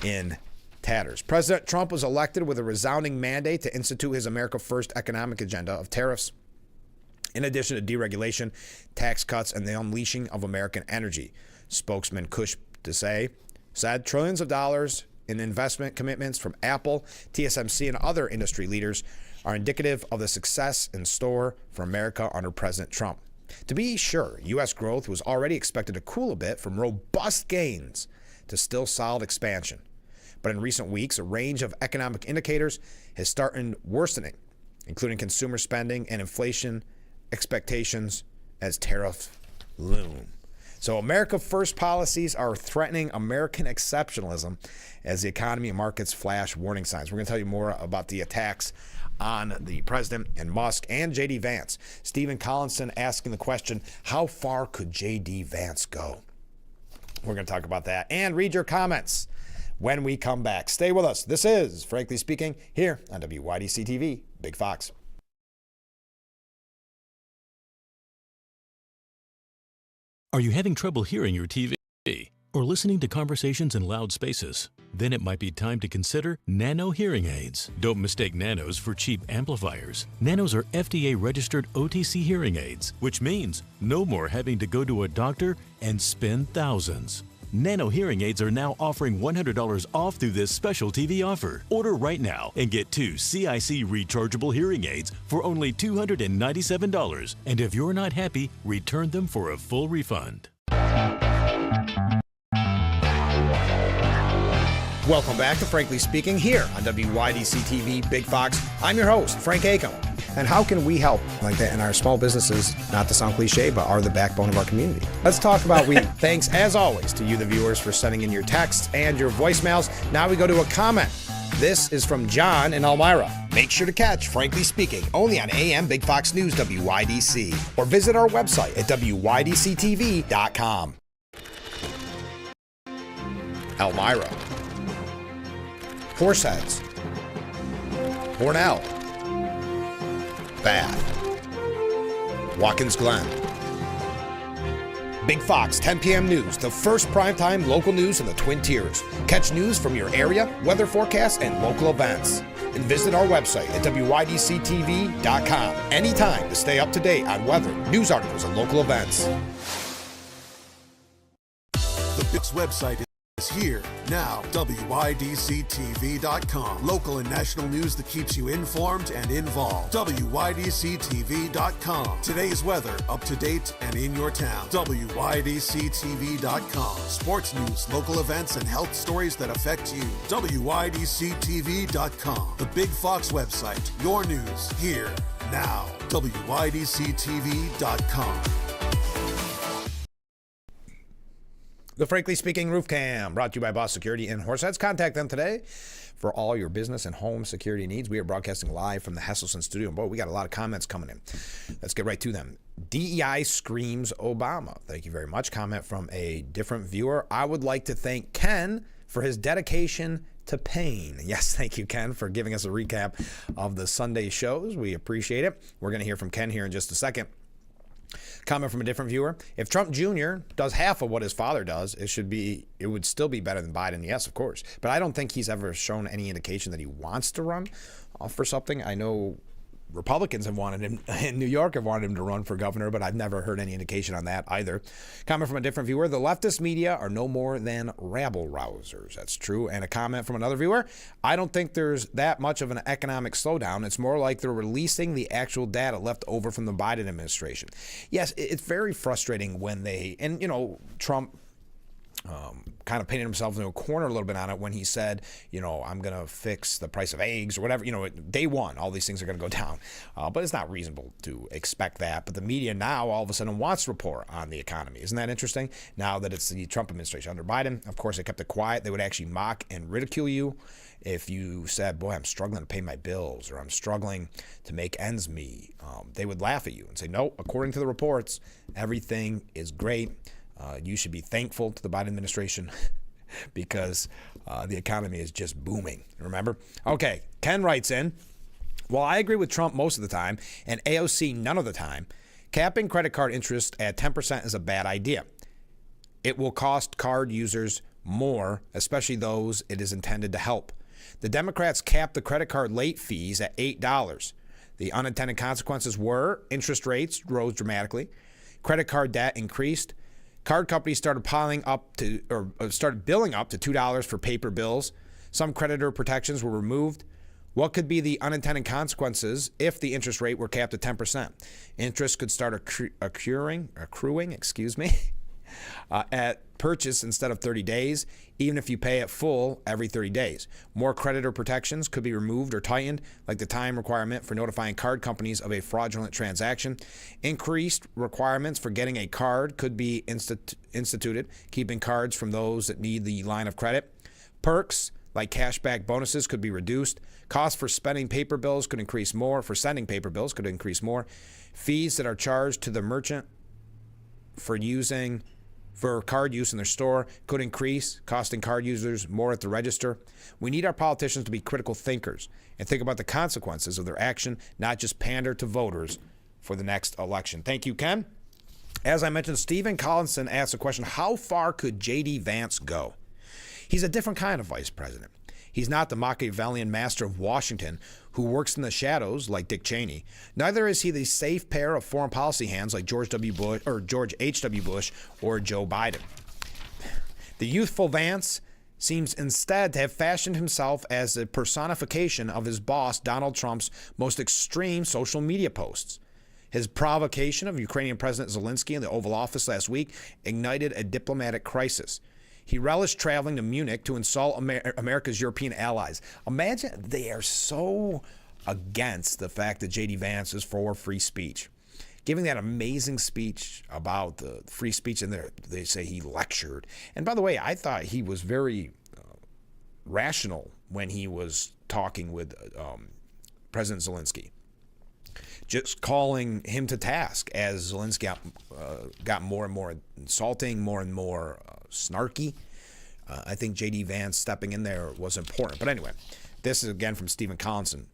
in tatters. President Trump was elected with a resounding mandate to institute his America First economic agenda of tariffs, in addition to deregulation, tax cuts, and the unleashing of American energy. Spokesman Kush Desai said trillions of dollars in investment commitments from Apple, TSMC, and other industry leaders are indicative of the success in store for America under President Trump. To be sure, U.S. growth was already expected to cool a bit from robust gains to still solid expansion. But in recent weeks, a range of economic indicators has started worsening, including consumer spending and inflation expectations as tariffs loom. So America First policies are threatening American exceptionalism as the economy and markets flash warning signs. We're going to tell you more about the attacks on the president and Musk and J.D. Vance. Stephen Collinson asking the question, how far could J.D. Vance go? We're going to talk about that and read your comments when we come back. Stay with us. This is Frankly Speaking here on WYDC TV, Big Fox. Are you having trouble hearing your TV or listening to conversations in loud spaces? Then it might be time to consider Nano hearing aids. Don't mistake Nanos for cheap amplifiers. Nanos are FDA-registered OTC hearing aids, which means no more having to go to a doctor and spend thousands. Nano hearing aids are now offering $100 off through this special TV offer. Order right now and get 2 CIC rechargeable hearing aids for only $297. And if you're not happy, return them for a full refund. Welcome back to Frankly Speaking here on WYDC TV Big Fox. I'm your host, Frank Acom. And how can we help like that in our small businesses, not to sound cliche, but are the backbone of our community? Let's talk about thanks, as always, to you, the viewers, for sending in your texts and your voicemails. Now we go to a comment. This is from John in Elmira. Make sure to catch Frankly Speaking only on AM Big Fox News WYDC or visit our website at WYDCTV.com. Elmira. Horseheads. Hornell. Bath. Watkins Glen. Big Fox 10 p.m. News, the first primetime local news in the Twin Tiers. Catch news from your area, weather forecasts, and local events. And visit our website at WYDCTV.com . Anytime to stay up to date on weather, news articles, and local events. Its website is here now. WYDCTV.com. Local and national news that keeps you informed and involved. WYDCTV.com. Today's weather up to date and in your town. WYDCTV.com. Sports news, local events, and health stories that affect you. WYDCTV.com. The Big Fox website. Your news here now. WYDCTV.com. The Frankly Speaking Roof Cam, brought to you by Boss Security in Horseheads. Contact them today for all your business and home security needs. We are broadcasting live from the Hesselson studio. Boy, we got a lot of comments coming in. Let's get right to them. DEI screams Obama. Thank you very much. Comment from a different viewer. I would like to thank Ken for his dedication to pain. Yes, thank you, Ken, for giving us a recap of the Sunday shows. We appreciate it. We're going to hear from Ken here in just a second. Comment from a different viewer. If Trump Jr. does half of what his father does, it would still be better than Biden. Yes, of course. But I don't think he's ever shown any indication that he wants to run for something. I know Republicans have wanted him, in New York have wanted him to run for governor, but I've never heard any indication on that either. Comment from a different viewer. The leftist media are no more than rabble-rousers. That's true. And a comment from another viewer. I don't think there's that much of an economic slowdown. It's more like they're releasing the actual data left over from the Biden administration. Yes, it's very frustrating when Trump kind of painted himself into a corner a little bit on it when he said, I'm going to fix the price of eggs or whatever. Day one, all these things are going to go down. But it's not reasonable to expect that. But the media now all of a sudden wants to report on the economy. Isn't that interesting? Now that it's the Trump administration under Biden, of course, they kept it quiet. They would actually mock and ridicule you if you said, boy, I'm struggling to pay my bills or I'm struggling to make ends meet. They would laugh at you and say, no, according to the reports, everything is great. You should be thankful to the Biden administration because the economy is just booming. Remember? Okay, Ken writes in, while I agree with Trump most of the time and AOC none of the time, capping credit card interest at 10% is a bad idea. It will cost card users more, especially those it is intended to help. The Democrats capped the credit card late fees at $8. The unintended consequences were interest rates rose dramatically, credit card debt increased, card companies started billing up to $2 for paper bills. Some creditor protections were removed. What could be the unintended consequences if the interest rate were capped at 10%? Interest could start accruing, at purchase instead of 30 days, even if you pay it full every 30 days. More creditor protections could be removed or tightened, like the time requirement for notifying card companies of a fraudulent transaction. Increased requirements for getting a card could be instituted, keeping cards from those that need the line of credit. Perks like cashback bonuses could be reduced. Costs for spending paper bills could increase more. For sending paper bills could increase more. Fees that are charged to the merchant for card use in their store could increase, costing card users more at the register. We need our politicians to be critical thinkers and think about the consequences of their action, not just pander to voters for the next election. Thank you, Ken. As I mentioned, Stephen Collinson asked a question, how far could J.D. Vance go? He's a different kind of vice president. He's not the Machiavellian master of Washington who works in the shadows like Dick Cheney. Neither is he the safe pair of foreign policy hands like George H.W. Bush or Joe Biden. The youthful Vance seems instead to have fashioned himself as a personification of his boss, Donald Trump's most extreme social media posts. His provocation of Ukrainian President Zelensky in the Oval Office last week ignited a diplomatic crisis. He relished traveling to Munich to insult America's European allies. Imagine, they are so against the fact that J.D. Vance is for free speech. Giving that amazing speech about the free speech, and they say he lectured. And by the way, I thought he was very rational when he was talking with President Zelensky. Just calling him to task as Zelensky got more and more insulting, more and more snarky. I think J.D. Vance stepping in there was important. But anyway, this is again from Stephen Collinson.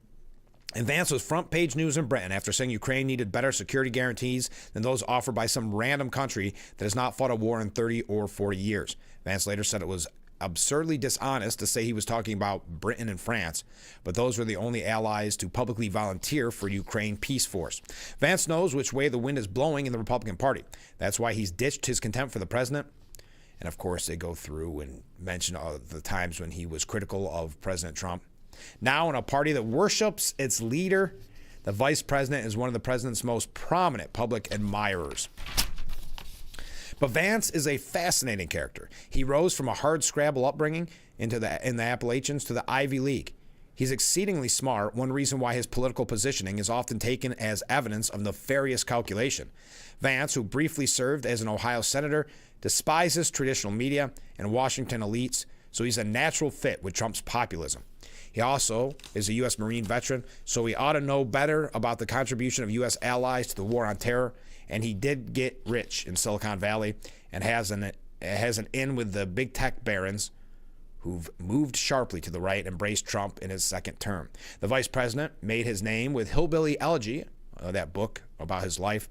And Vance was front page news in Britain after saying Ukraine needed better security guarantees than those offered by some random country that has not fought a war in 30 or 40 years. Vance later said it was absurdly dishonest to say he was talking about Britain and France, but those were the only allies to publicly volunteer for Ukraine Peace Force. Vance knows which way the wind is blowing in the Republican Party. That's why he's ditched his contempt for the president And, of course, they go through and mention the times when he was critical of President Trump. Now, in a party that worships its leader, the vice president is one of the president's most prominent public admirers. But Vance is a fascinating character. He rose from a hard-scrabble upbringing in the Appalachians to the Ivy League. He's exceedingly smart, one reason why his political positioning is often taken as evidence of nefarious calculation. Vance, who briefly served as an Ohio senator, despises traditional media and Washington elites, so he's a natural fit with Trump's populism. He also is a U.S. Marine veteran, so he ought to know better about the contribution of U.S. allies to the war on terror, and he did get rich in Silicon Valley and has an in with the big tech barons who've moved sharply to the right and embraced Trump in his second term. The vice president made his name with Hillbilly Elegy, that book about his life.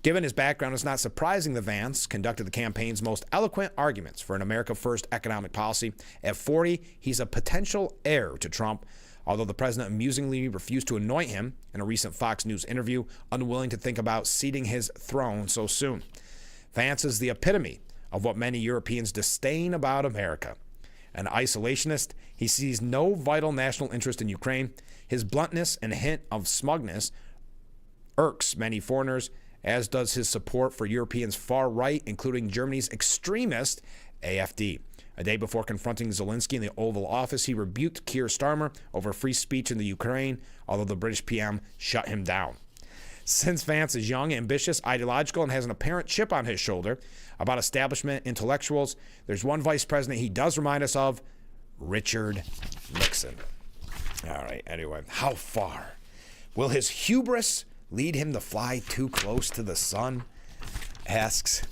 Given his background, it's not surprising that Vance conducted the campaign's most eloquent arguments for an America First economic policy. At 40, he's a potential heir to Trump, although the president amusingly refused to anoint him in a recent Fox News interview, unwilling to think about ceding his throne so soon. Vance is the epitome of what many Europeans disdain about America. An isolationist, he sees no vital national interest in Ukraine. His bluntness and hint of smugness irks many foreigners, as does his support for Europeans' far right, including Germany's extremist AfD. A day before confronting Zelensky in the Oval Office, he rebuked Keir Starmer over free speech in the Ukraine, although the British PM shut him down. Since Vance is young, ambitious, ideological, and has an apparent chip on his shoulder about establishment intellectuals, there's one vice president he does remind us of, Richard Nixon. All right, anyway, how far? Will his hubris lead him to fly too close to the sun? Asks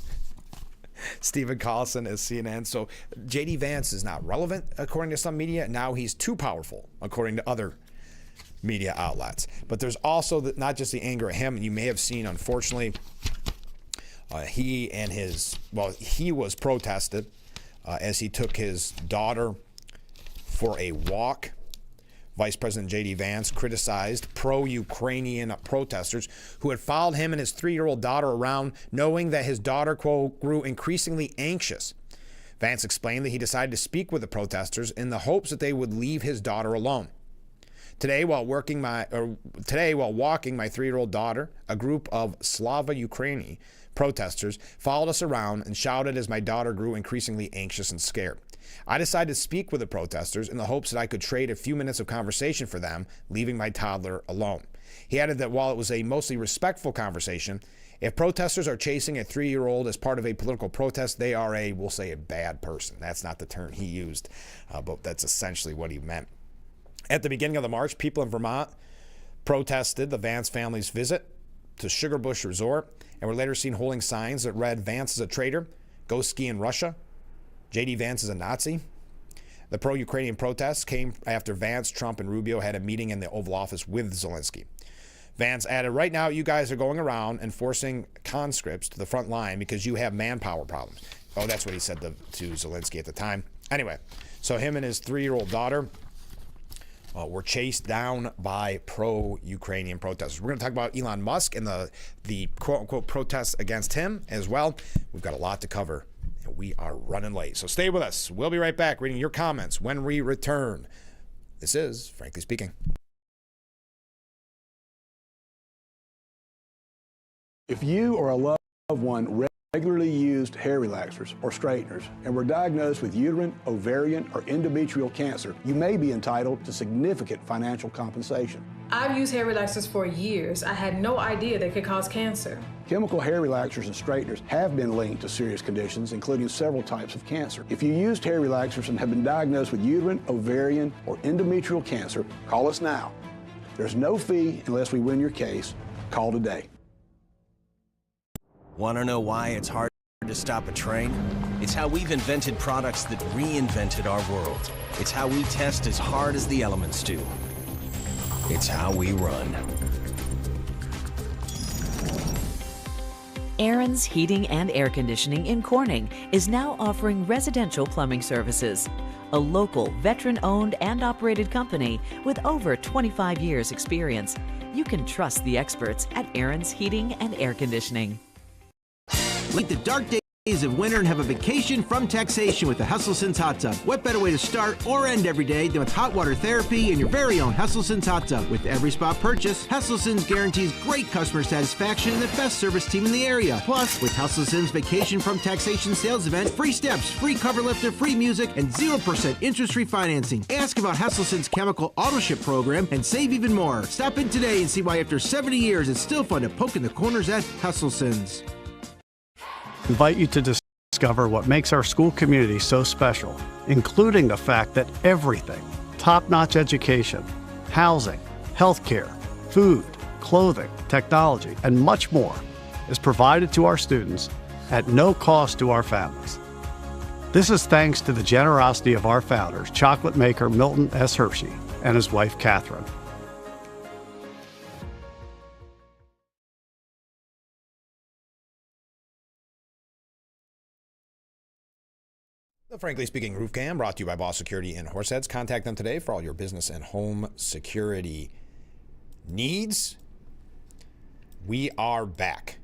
Stephen Collison at CNN. So J.D. Vance is not relevant, according to some media. Now he's too powerful, according to other media outlets. But there's also not just the anger at him. You may have seen, unfortunately, he was protested as he took his daughter for a walk. Vice President J.D. Vance criticized pro-Ukrainian protesters who had followed him and his 3-year-old daughter around, knowing that his daughter, quote, grew increasingly anxious. Vance explained that he decided to speak with the protesters in the hopes that they would leave his daughter alone. Today, while walking my 3-year-old daughter, a group of Slava Ukraini protesters followed us around and shouted as my daughter grew increasingly anxious and scared. I decided to speak with the protesters in the hopes that I could trade a few minutes of conversation for them, leaving my toddler alone. He added that while it was a mostly respectful conversation, if protesters are chasing a 3-year-old as part of a political protest, they are we'll say, a bad person. That's not the term he used, but that's essentially what he meant. At the beginning of the march, people in Vermont protested the Vance family's visit to Sugar Bush Resort and were later seen holding signs that read, "Vance is a traitor, go ski in Russia, J.D. Vance is a Nazi." The pro-Ukrainian protests came after Vance, Trump, and Rubio had a meeting in the Oval Office with Zelensky. Vance added, "Right now, you guys are going around and forcing conscripts to the front line because you have manpower problems." Oh, that's what he said to Zelensky at the time. Anyway, so him and his 3-year-old daughter were chased down by pro-Ukrainian protesters. We're going to talk about Elon Musk and the quote-unquote protests against him as well. We've got a lot to cover, and we are running late. So stay with us. We'll be right back reading your comments when we return. This is Frankly Speaking. If you or a loved one regularly used hair relaxers or straighteners and were diagnosed with uterine, ovarian, or endometrial cancer, you may be entitled to significant financial compensation. I've used hair relaxers for years. I had no idea they could cause cancer. Chemical hair relaxers and straighteners have been linked to serious conditions, including several types of cancer. If you used hair relaxers and have been diagnosed with uterine, ovarian, or endometrial cancer, call us now. There's no fee unless we win your case. Call today. Want to know why it's hard to stop a train? It's how we've invented products that reinvented our world. It's how we test as hard as the elements do. It's how we run. Aaron's Heating and Air Conditioning in Corning is now offering residential plumbing services. A local, veteran-owned and operated company with over 25 years experience. You can trust the experts at Aaron's Heating and Air Conditioning. Meet the dark days days of winter and have a vacation from taxation with the Hesselson's Hot Tub. What better way to start or end every day than with hot water therapy and your very own Hesselson's Hot Tub. With every spot purchase, Hesselson's guarantees great customer satisfaction and the best service team in the area. Plus, with Hesselson's Vacation from Taxation sales event, free steps, free cover lifter, free music, and 0% interest-free financing. Ask about Hesselson's chemical auto ship program and save even more. Stop in today and see why after 70 years it's still fun to poke in the corners at Hesselson's. Invite you to discover what makes our school community so special, including the fact that everything, top-notch education, housing, healthcare, food, clothing, technology, and much more is provided to our students at no cost to our families. This is thanks to the generosity of our founders, chocolate maker Milton S. Hershey and his wife, Catherine. The Frankly Speaking Roof Cam brought to you by Boss Security in Horseheads. Contact them today for all your business and home security needs. We are back,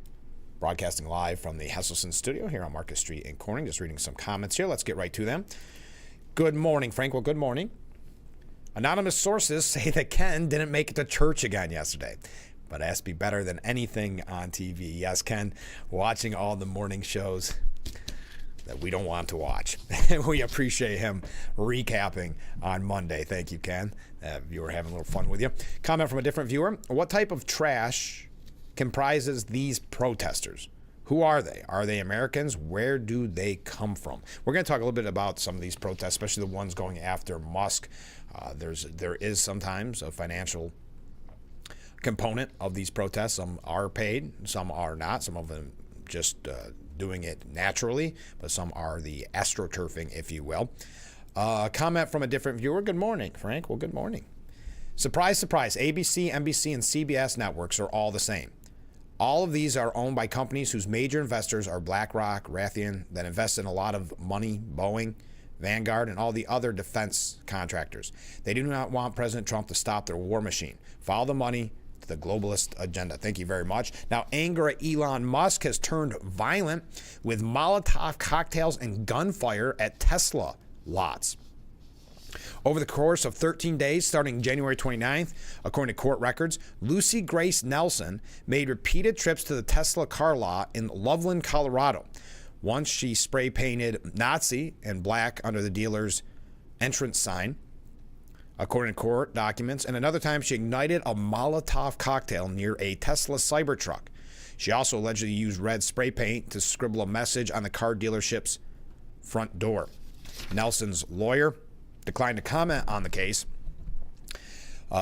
broadcasting live from the Hesselson studio here on Marcus Street in Corning. Just reading some comments here. Let's get right to them. Good morning, Frank. Well, good morning. Anonymous sources say that Ken didn't make it to church again yesterday, but it has to be better than anything on TV. Yes, Ken, watching all the morning shows that we don't want to watch. We appreciate him recapping on Monday. Thank you, Ken. Viewer having a little fun with you. Comment from a different viewer. What type of trash comprises these protesters? Who are they? Are they Americans? Where do they come from? We're going to talk a little bit about some of these protests, especially the ones going after Musk. There is sometimes a financial component of these protests. Some are paid, some are not. Some of them just doing it naturally, but some are the astroturfing, if you will. Comment from a different viewer. Good morning, Frank. Well, good morning. Surprise, surprise. ABC, NBC, and CBS networks are all the same. All of these are owned by companies whose major investors are BlackRock, Raytheon, that invest in a lot of money, Boeing, Vanguard, and all the other defense contractors. They do not want President Trump to stop their war machine. Follow the money, the globalist agenda. Thank you very much. Now, anger at Elon Musk has turned violent with Molotov cocktails and gunfire at Tesla lots. Over the course of 13 days, starting January 29th, according to court records, Lucy Grace Nelson made repeated trips to the Tesla car lot in Loveland, Colorado. Once she spray painted Nazi in black under the dealer's entrance sign, according to court documents, and another time she ignited a Molotov cocktail near a Tesla Cybertruck. She also allegedly used red spray paint to scribble a message on the car dealership's front door. Nelson's lawyer declined to comment on the case.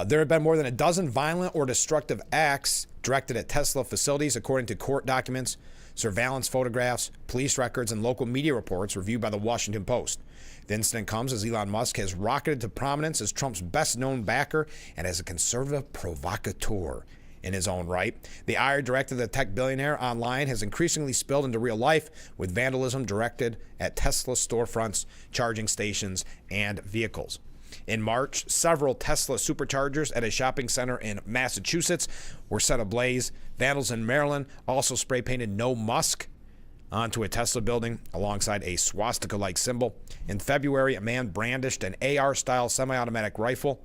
There have been more than a dozen violent or destructive acts directed at Tesla facilities, according to court documents, surveillance photographs, police records, and local media reports reviewed by the Washington Post. The incident comes as Elon Musk has rocketed to prominence as Trump's best-known backer and as a conservative provocateur in his own right. The ire directed at the tech billionaire online has increasingly spilled into real life, with vandalism directed at Tesla storefronts, charging stations, and vehicles. In March, several Tesla superchargers at a shopping center in Massachusetts were set ablaze. Vandals in Maryland also spray-painted "No Musk" onto a Tesla building alongside a swastika-like symbol. In February, a man brandished an AR-style semi-automatic rifle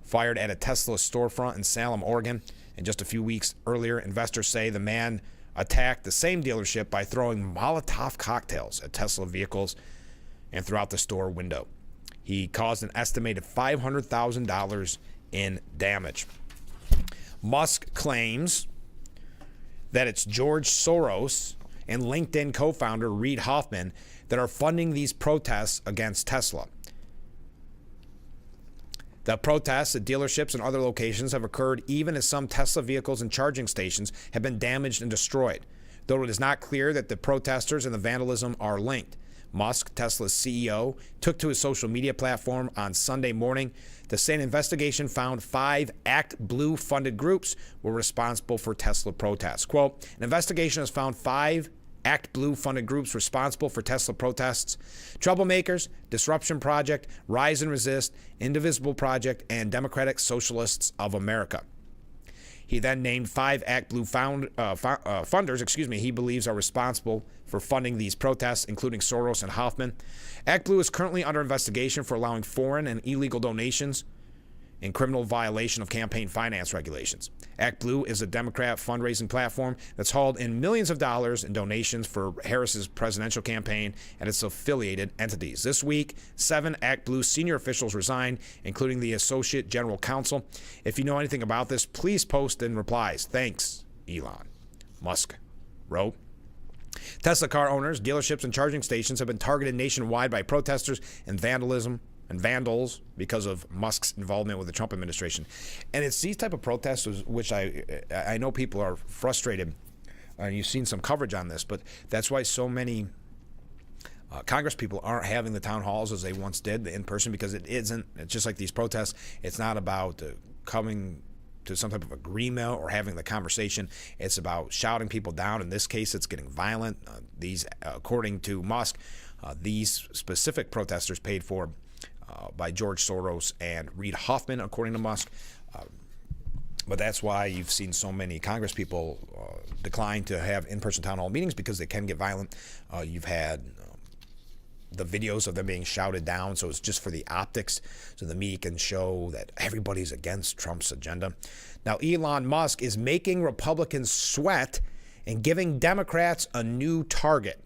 fired at a Tesla storefront in Salem, Oregon. And just a few weeks earlier, investors say the man attacked the same dealership by throwing Molotov cocktails at Tesla vehicles and throughout the store window. He caused an estimated $500,000 in damage. Musk claims that it's George Soros and LinkedIn co-founder Reid Hoffman that are funding these protests against Tesla. The protests at dealerships and other locations have occurred even as some Tesla vehicles and charging stations have been damaged and destroyed, though it is not clear that the protesters and the vandalism are linked. Musk, Tesla's CEO, took to his social media platform on Sunday morning to say an investigation found 5 Act Blue funded groups were responsible for Tesla protests. Quote, an investigation has found 5 Act Blue funded groups responsible for Tesla protests: Troublemakers, Disruption Project, Rise and Resist, Indivisible Project, and Democratic Socialists of America. He then named 5 Act Blue funders, he believes are responsible for funding these protests, including Soros and Hoffman. Act Blue is currently under investigation for allowing foreign and illegal donations in criminal violation of campaign finance regulations. Act Blue is a Democrat fundraising platform that's hauled in millions of dollars in donations for Harris's presidential campaign and its affiliated entities. This week, 7 Act Blue senior officials resigned, including the Associate General Counsel. If you know anything about this, please post in replies. Thanks, Elon Musk wrote. Tesla car owners, dealerships, and charging stations have been targeted nationwide by protesters and vandals because of Musk's involvement with the Trump administration. And it's these type of protests which I know people are frustrated, and you've seen some coverage on this, but that's why so many Congress people aren't having the town halls as they once did, in person, because it's just like these protests. It's not about coming to some type of agreement or having the conversation. It's about shouting people down. In this case, it's getting violent. According to Musk, these specific protesters paid for by George Soros and Reid Hoffman, according to Musk. But that's why you've seen so many Congress people decline to have in-person town hall meetings, because they can get violent. You've had the videos of them being shouted down, so it's just for the optics, so the media can show that everybody's against Trump's agenda. Now, Elon Musk is making Republicans sweat and giving Democrats a new target,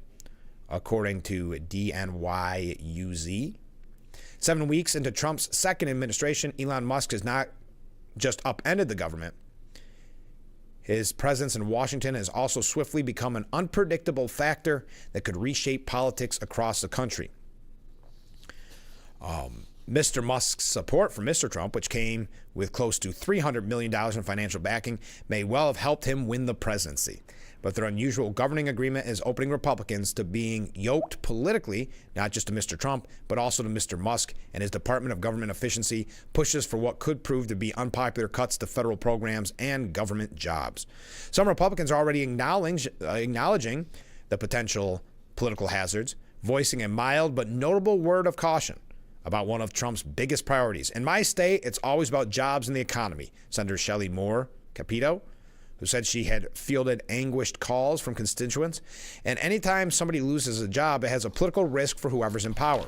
according to DNYUZ. 7 weeks into Trump's second administration, Elon Musk has not just upended the government. His presence in Washington has also swiftly become an unpredictable factor that could reshape politics across the country. Mr. Musk's support for Mr. Trump, which came with close to $300 million in financial backing, may well have helped him win the presidency. But their unusual governing agreement is opening Republicans to being yoked politically, not just to Mr. Trump, but also to Mr. Musk and his Department of Government Efficiency pushes for what could prove to be unpopular cuts to federal programs and government jobs. Some Republicans are already acknowledging the potential political hazards, voicing a mild but notable word of caution about one of Trump's biggest priorities. In my state, it's always about jobs and the economy, Senator Shelley Moore Capito, who said she had fielded anguished calls from constituents. And anytime somebody loses a job, it has a political risk for whoever's in power.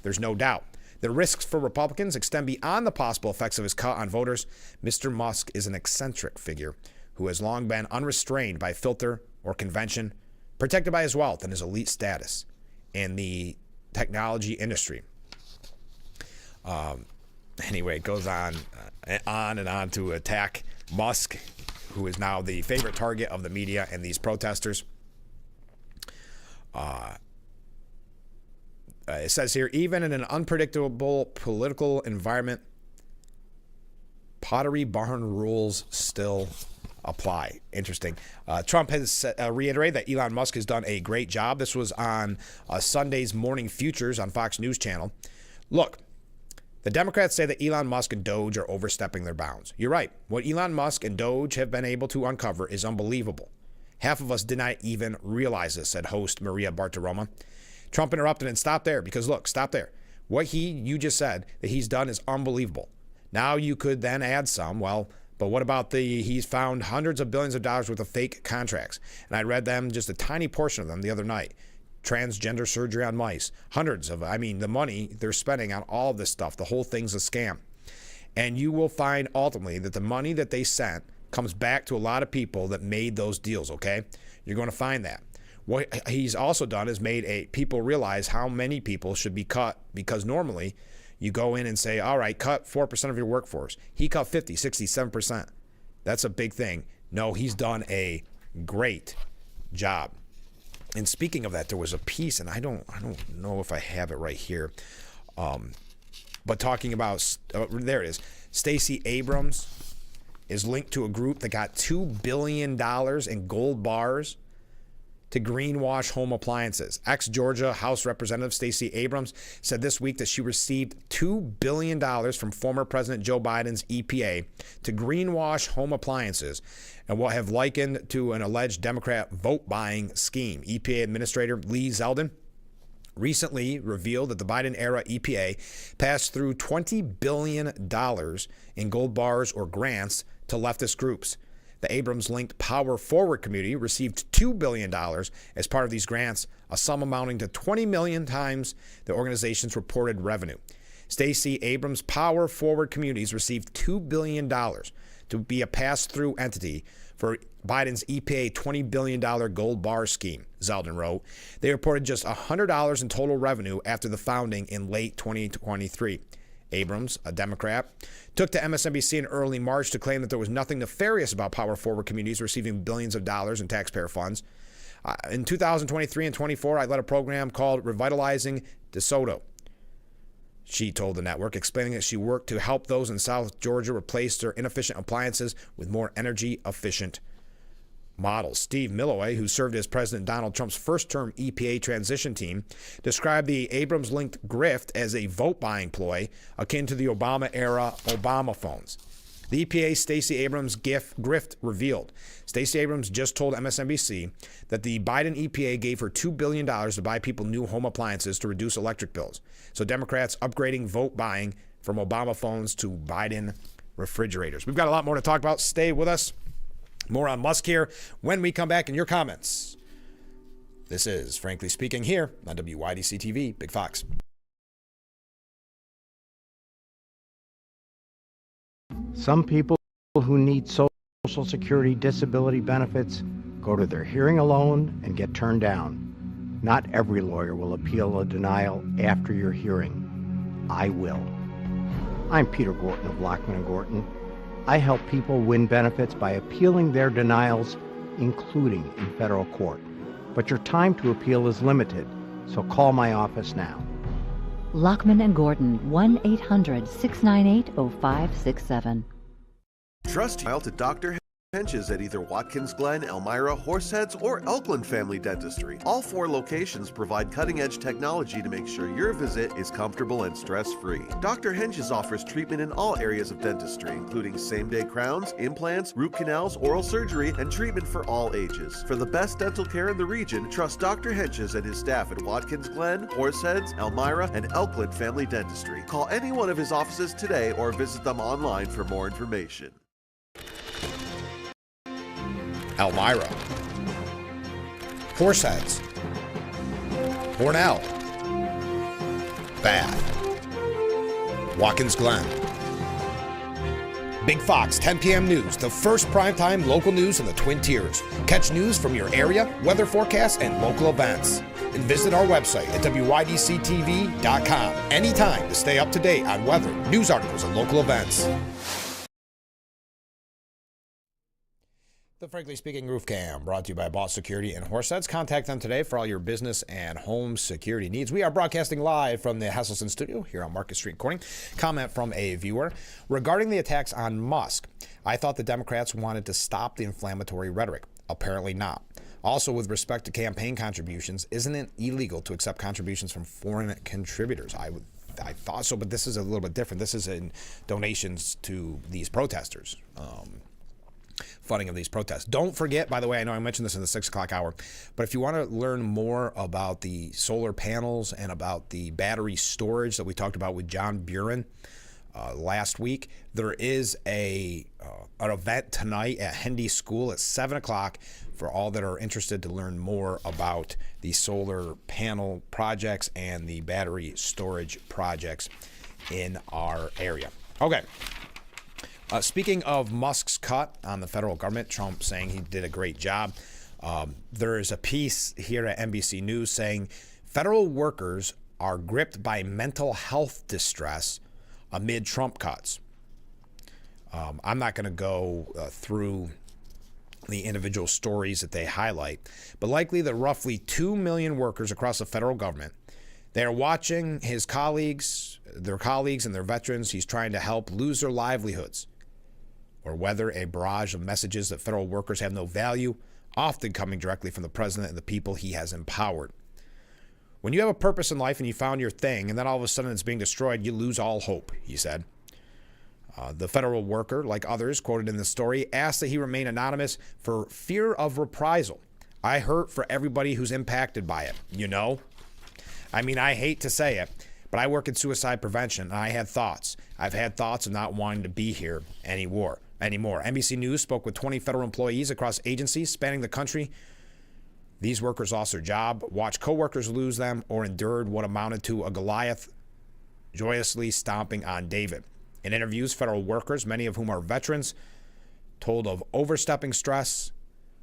There's no doubt. The risks for Republicans extend beyond the possible effects of his cut on voters. Mr. Musk is an eccentric figure who has long been unrestrained by filter or convention, protected by his wealth and his elite status in the technology industry. Anyway, it goes on and on to attack Musk, who is now the favorite target of the media and these protesters. It says here, even in an unpredictable political environment, Pottery Barn rules still apply. Interesting. Trump has reiterated that Elon Musk has done a great job. This was on Sunday's Morning Futures on Fox News Channel. Look, the Democrats say that Elon Musk and Doge are overstepping their bounds. You're right. What Elon Musk and Doge have been able to uncover is unbelievable. Half of us did not even realize this, said host Maria Bartiromo. Trump interrupted and stopped there because, look, stop there. What you just said that he's done is unbelievable. Now you could then add some, well, but what about he's found hundreds of billions of dollars worth of fake contracts. And I read them, just a tiny portion of them the other night. Transgender surgery on mice. Hundreds of, the money they're spending on all of this stuff. The whole thing's a scam. And you will find ultimately that the money that they sent comes back to a lot of people that made those deals, okay? You're going to find that. What he's also done is made people realize how many people should be cut, because normally you go in and say, all right, cut 4% of your workforce. He cut 50, 60, 7%. That's a big thing. No, he's done a great job. And speaking of that, there was a piece, and I don't know if I have it right here, but talking about, there it is, Stacey Abrams is linked to a group that got $2 billion in gold bars to greenwash home appliances. Ex-Georgia House Representative Stacey Abrams said this week that she received $2 billion from former President Joe Biden's EPA to greenwash home appliances and what have likened to an alleged Democrat vote-buying scheme. EPA Administrator Lee Zeldin recently revealed that the Biden-era EPA passed through $20 billion in gold bars or grants to leftist groups. The Abrams-linked Power Forward community received $2 billion as part of these grants, a sum amounting to 20 million times the organization's reported revenue. Stacey Abrams' Power Forward communities received $2 billion to be a pass-through entity for Biden's EPA $20 billion gold bar scheme, Zeldin wrote. They reported just $100 in total revenue after the founding in late 2023. Abrams, a Democrat, took to MSNBC in early March to claim that there was nothing nefarious about Power Forward communities receiving billions of dollars in taxpayer funds. In 2023 and 24, I led a program called Revitalizing DeSoto, she told the network, explaining that she worked to help those in South Georgia replace their inefficient appliances with more energy-efficient models. Steve Milloway, who served as President Donald Trump's first-term EPA transition team, described the Abrams-linked grift as a vote-buying ploy akin to the Obama-era Obama phones. The EPA Stacey Abrams grift revealed. Stacey Abrams just told MSNBC that the Biden EPA gave her $2 billion to buy people new home appliances to reduce electric bills. So Democrats upgrading vote buying from Obama phones to Biden refrigerators. We've got a lot more to talk about. Stay with us. More on Musk here when we come back in your comments. This is Frankly Speaking here on WYDC TV, Big Fox. Some people who need Social Security disability benefits go to their hearing alone and get turned down. Not every lawyer will appeal a denial after your hearing. I will. I'm Peter Gorton of Lockman & Gorton. I help people win benefits by appealing their denials, including in federal court. But your time to appeal is limited, so call my office now. Lockman & Gordon, 1-800-698-0567. Trust your to Dr. Hench's at either Watkins Glen, Elmira, Horseheads, or Elkland Family Dentistry. All 4 locations provide cutting-edge technology to make sure your visit is comfortable and stress-free. Dr. Hench's offers treatment in all areas of dentistry, including same-day crowns, implants, root canals, oral surgery, and treatment for all ages. For the best dental care in the region, trust Dr. Hench's and his staff at Watkins Glen, Horseheads, Elmira, and Elkland Family Dentistry. Call any one of his offices today or visit them online for more information. Elmira, Horseheads, Hornell, Bath, Watkins Glen. Big Fox, 10 p.m. news, the first primetime local news in the Twin Tiers. Catch news from your area, weather forecasts, and local events. And visit our website at WYDCTV.com anytime to stay up to date on weather, news articles, and local events. The Frankly Speaking Roof Cam, brought to you by Boss Security and Horseheads. Contact them today for all your business and home security needs. We are broadcasting live from the Hesselson studio here on Market Street Corning. Comment from a viewer. Regarding the attacks on Musk, I thought the Democrats wanted to stop the inflammatory rhetoric. Apparently not. Also, with respect to campaign contributions, isn't it illegal to accept contributions from foreign contributors? I thought so, but this is a little bit different. This is in donations to these protesters. Funding of these protests. Don't forget, by the way, I know I mentioned this in the 6 o'clock hour, but if you want to learn more about the solar panels and about the battery storage that we talked about with John Buren last week, there is an event tonight at Hendy School at 7 o'clock for all that are interested to learn more about the solar panel projects and the battery storage projects in our area. Okay. Speaking of Musk's cut on the federal government, Trump saying he did a great job. There is a piece here at NBC News saying federal workers are gripped by mental health distress amid Trump cuts. I'm not going to go through the individual stories that they highlight, but likely the roughly 2 million workers across the federal government, they are watching their colleagues and their veterans he's trying to help lose their livelihoods, or whether a barrage of messages that federal workers have no value, often coming directly from the president and the people he has empowered. When you have a purpose in life and you found your thing, and then all of a sudden it's being destroyed, you lose all hope, he said. The federal worker, like others quoted in the story, asked that he remain anonymous for fear of reprisal. I hurt for everybody who's impacted by it, you know? I mean, I hate to say it, but I work in suicide prevention, and I had thoughts. I've had thoughts of not wanting to be here anymore. anymore. NBC News spoke with 20 federal employees across agencies spanning the country. These workers lost their job, watched coworkers lose them, or endured what amounted to a Goliath joyously stomping on David. In interviews, federal workers, many of whom are veterans, told of overstepping stress,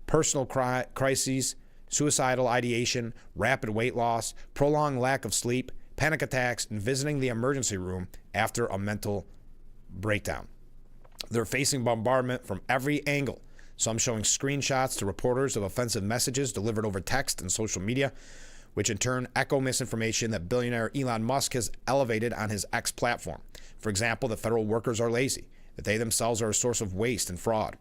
personal crises, suicidal ideation, rapid weight loss, prolonged lack of sleep, panic attacks, and visiting the emergency room after a mental breakdown. They're facing bombardment from every angle, some showing screenshots to reporters of offensive messages delivered over text and social media, which in turn echo misinformation that billionaire Elon Musk has elevated on his X platform. For example, that federal workers are lazy, that they themselves are a source of waste and fraud,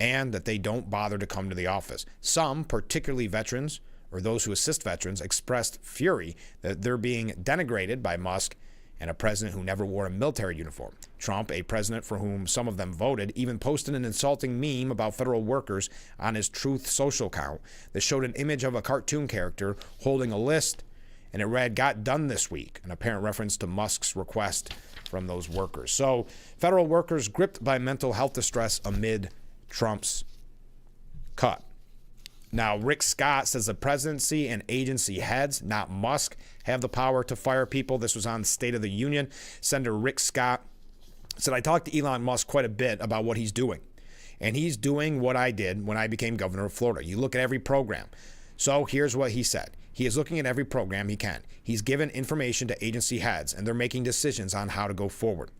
and that they don't bother to come to the office. Some, particularly veterans or those who assist veterans, expressed fury that they're being denigrated by Musk and a president who never wore a military uniform. Trump, a president for whom some of them voted, even posted an insulting meme about federal workers on his Truth Social account that showed an image of a cartoon character holding a list, and it read, "Got done this week," an apparent reference to Musk's request from those workers. So federal workers gripped by mental health distress amid Trump's cut. Now, Rick Scott says the presidency and agency heads, not Musk, have the power to fire people. This was on State of the Union. Senator Rick Scott said, "I talked to Elon Musk quite a bit about what he's doing. And he's doing what I did when I became governor of Florida. You look at every program." So here's what he said. He is looking at every program he can. He's given information to agency heads, and they're making decisions on how to go forward.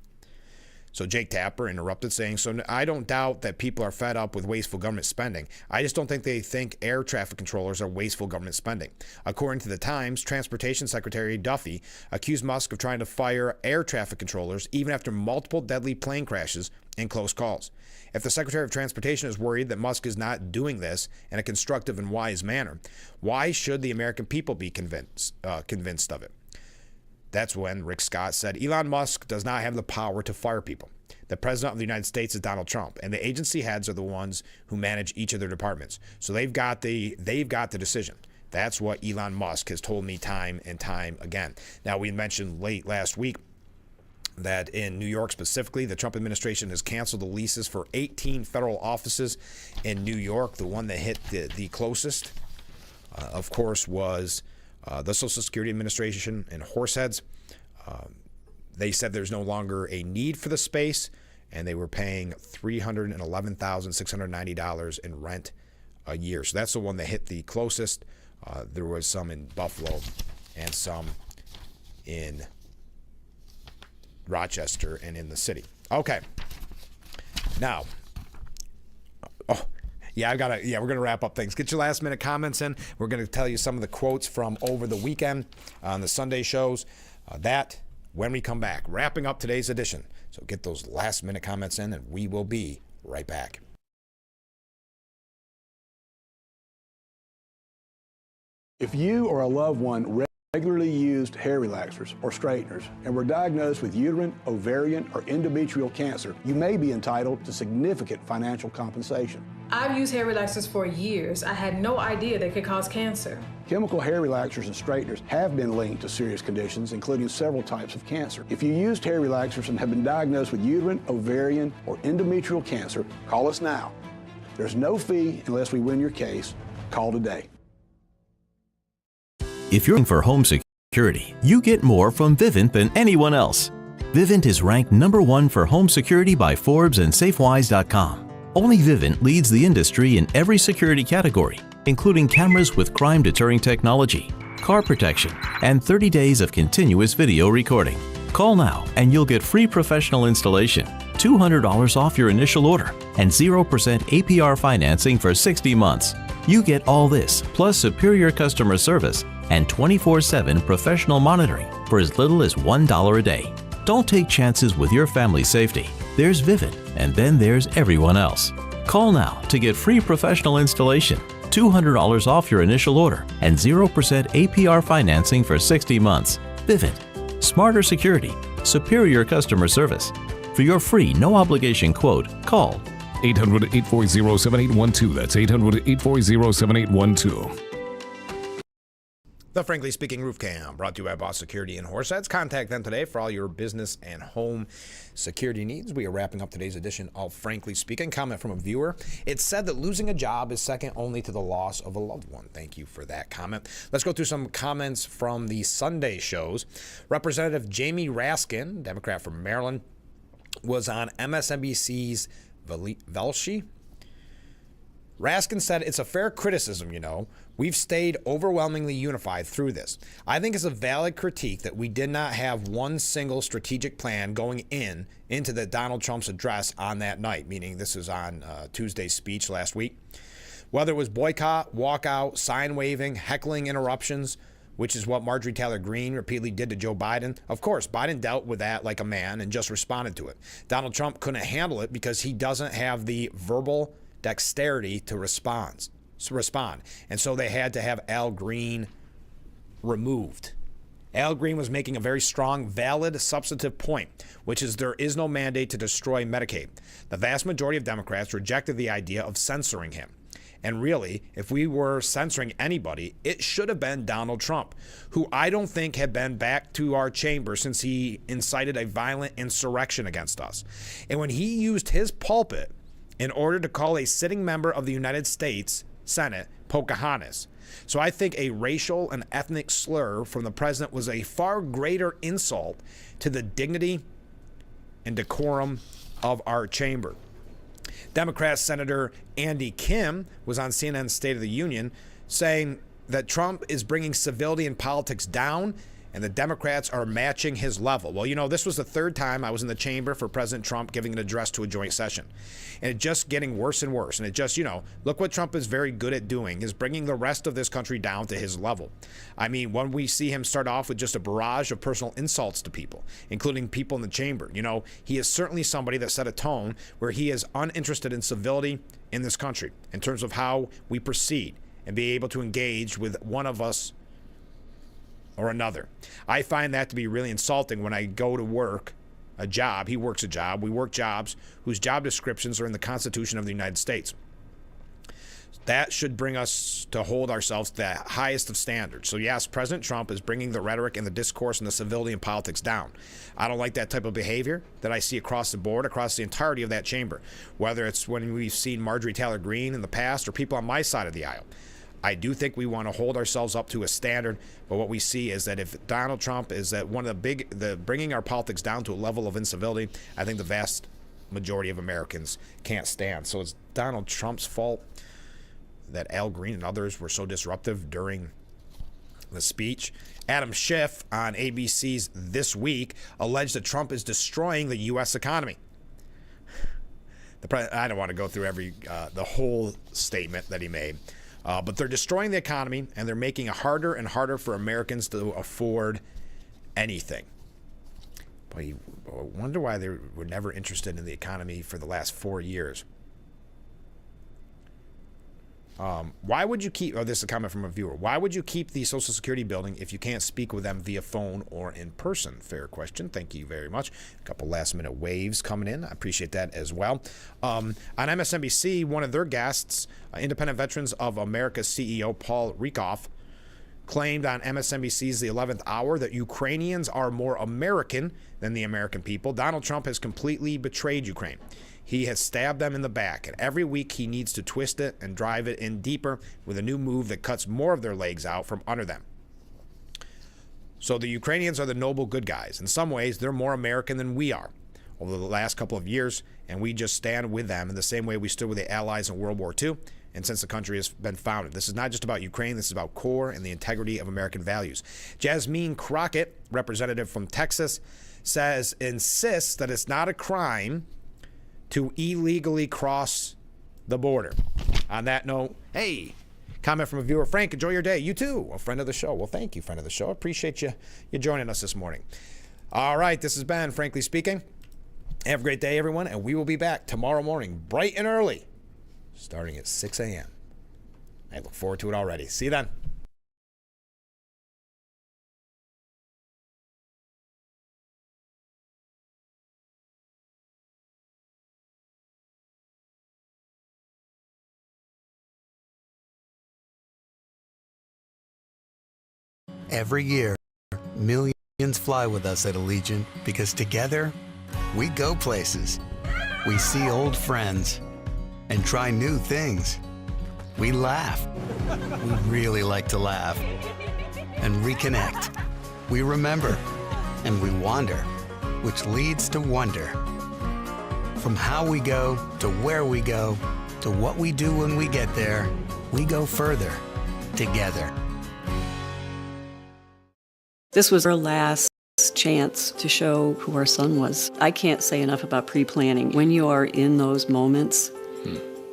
So Jake Tapper interrupted, saying, "So I don't doubt that people are fed up with wasteful government spending. I just don't think they think air traffic controllers are wasteful government spending." According to the Times, Transportation Secretary Duffy accused Musk of trying to fire air traffic controllers even after multiple deadly plane crashes and close calls. If the Secretary of Transportation is worried that Musk is not doing this in a constructive and wise manner, why should the American people be convinced of it? That's when Rick Scott said, "Elon Musk does not have the power to fire people. The president of the United States is Donald Trump, and the agency heads are the ones who manage each of their departments. So they've got the decision." That's what Elon Musk has told me time and time again. Now, we mentioned late last week that in New York specifically, the Trump administration has canceled the leases for 18 federal offices in New York. The one that hit the closest, of course, was the Social Security Administration and Horseheads. They said there's no longer a need for the space, and they were paying $311,690 in rent a year. So that's the one that hit the closest. There was some in Buffalo and some in Rochester and in the city. Okay. Now, we're going to wrap up things. Get your last minute comments in. We're going to tell you some of the quotes from over the weekend on the Sunday shows. That when we come back, wrapping up today's edition. So get those last minute comments in, and we will be right back. If you or a loved one regularly used hair relaxers or straighteners and were diagnosed with uterine, ovarian, or endometrial cancer, you may be entitled to significant financial compensation. I've used hair relaxers for years. I had no idea they could cause cancer. Chemical hair relaxers and straighteners have been linked to serious conditions, including several types of cancer. If you used hair relaxers and have been diagnosed with uterine, ovarian, or endometrial cancer, call us now. There's no fee unless we win your case. Call today. If you're looking for home security, you get more from Vivint than anyone else. Vivint is ranked #1 for home security by Forbes and SafeWise.com. Only Vivint leads the industry in every security category, including cameras with crime-deterring technology, car protection, and 30 days of continuous video recording. Call now and you'll get free professional installation, $200 off your initial order, and 0% APR financing for 60 months. You get all this, plus superior customer service and 24/7 professional monitoring for as little as $1 a day. Don't take chances with your family's safety. There's Vivint, and then there's everyone else. Call now to get free professional installation, $200 off your initial order, and 0% APR financing for 60 months. Vivint. Smarter security, superior customer service. For your free, no-obligation quote, call 800-840-7812. That's 800-840-7812. The Frankly Speaking Roof Cam, brought to you by Boss Security in Horseheads. Contact them today for all your business and home security needs. We are wrapping up today's edition of Frankly Speaking. Comment from a viewer. It's said that losing a job is second only to the loss of a loved one. Thank you for that comment. Let's go through some comments from the Sunday shows. Representative Jamie Raskin, Democrat from Maryland, was on MSNBC's Velshi. Raskin said, "It's a fair criticism, you know. We've stayed overwhelmingly unified through this. I think it's a valid critique that we did not have one single strategic plan going into the Donald Trump's address on that night," meaning this is on Tuesday's speech last week. Whether it was boycott, walkout, sign waving, heckling interruptions, which is what Marjorie Taylor Greene repeatedly did to Joe Biden. Of course, Biden dealt with that like a man and just responded to it. Donald Trump couldn't handle it because he doesn't have the verbal dexterity to respond. And so they had to have Al Green removed. Al Green was making a very strong, valid, substantive point, which is there is no mandate to destroy Medicaid. The vast majority of Democrats rejected the idea of censoring him. And really, if we were censoring anybody, it should have been Donald Trump, who I don't think had been back to our chamber since he incited a violent insurrection against us. And when he used his pulpit in order to call a sitting member of the United States Senate Pocahontas. So I think a racial and ethnic slur from the president was a far greater insult to the dignity and decorum of our chamber. Democrat Senator Andy Kim was on CNN's State of the Union saying that Trump is bringing civility in politics down and the Democrats are matching his level. Well, you know, this was the third time I was in the chamber for President Trump giving an address to a joint session. And it's just getting worse and worse. And it just, you know, look what Trump is very good at doing, is bringing the rest of this country down to his level. I mean, when we see him start off with just a barrage of personal insults to people, including people in the chamber, you know, he is certainly somebody that set a tone where he is uninterested in civility in this country in terms of how we proceed and be able to engage with one of us or another. I find that to be really insulting when I go to work a job. He works a job. We work jobs whose job descriptions are in the Constitution of the United States. That should bring us to hold ourselves to the highest of standards. So yes, President Trump is bringing the rhetoric and the discourse and the civility in politics down. I don't like that type of behavior that I see across the board, across the entirety of that chamber, whether it's when we've seen Marjorie Taylor Greene in the past or people on my side of the aisle. I do think we want to hold ourselves up to a standard, but what we see is that if Donald Trump is that one of the bringing our politics down to a level of incivility, I think the vast majority of Americans can't stand. So it's Donald Trump's fault that Al Green and others were so disruptive during the speech. Adam Schiff on ABC's This Week alleged that Trump is destroying the U.S. economy. I don't want to go through the whole statement that he made. But they're destroying the economy, and they're making it harder and harder for Americans to afford anything. Boy, I wonder why they were never interested in the economy for the last 4 years. Why would you keep, this is a comment from a viewer, why would you keep the Social Security building if you can't speak with them via phone or in person? Fair question. Thank you very much. A couple last minute waves coming in. I appreciate that as well. On MSNBC, one of their guests, Independent Veterans of America CEO Paul Rieckhoff, claimed on MSNBC's The 11th Hour that Ukrainians are more American than the American people. Donald Trump has completely betrayed Ukraine. He has stabbed them in the back, and every week he needs to twist it and drive it in deeper with a new move that cuts more of their legs out from under them. So the Ukrainians are the noble good guys. In some ways, they're more American than we are over the last couple of years, and we just stand with them in the same way we stood with the Allies in World War II and since the country has been founded. This is not just about Ukraine. This is about core and the integrity of American values. Jasmine Crockett, representative from Texas, insists that it's not a crime to illegally cross the border. On that note, hey, comment from a viewer, Frank, enjoy your day. You too, a friend of the show. Well, thank you, friend of the show. Appreciate you joining us this morning. All right, this has been Frankly Speaking. Have a great day, everyone, and we will be back tomorrow morning, bright and early, starting at 6 a.m. I look forward to it already. See you then. Every year, millions fly with us at Allegiant because together, we go places. We see old friends and try new things. We laugh. We really like to laugh. And reconnect. We remember. And we wander, which leads to wonder. From how we go to where we go to what we do when we get there, we go further together. This was our last chance to show who our son was. I can't say enough about pre-planning. When you are in those moments,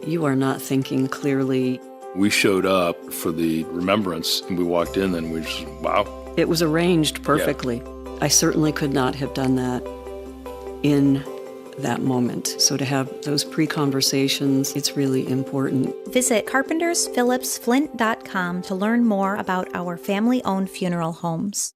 you are not thinking clearly. We showed up for the remembrance, and we walked in, and we just, wow. It was arranged perfectly. Yeah. I certainly could not have done that in that moment. So to have those pre-conversations, it's really important. Visit carpentersphillipsflint.com to learn more about our family-owned funeral homes.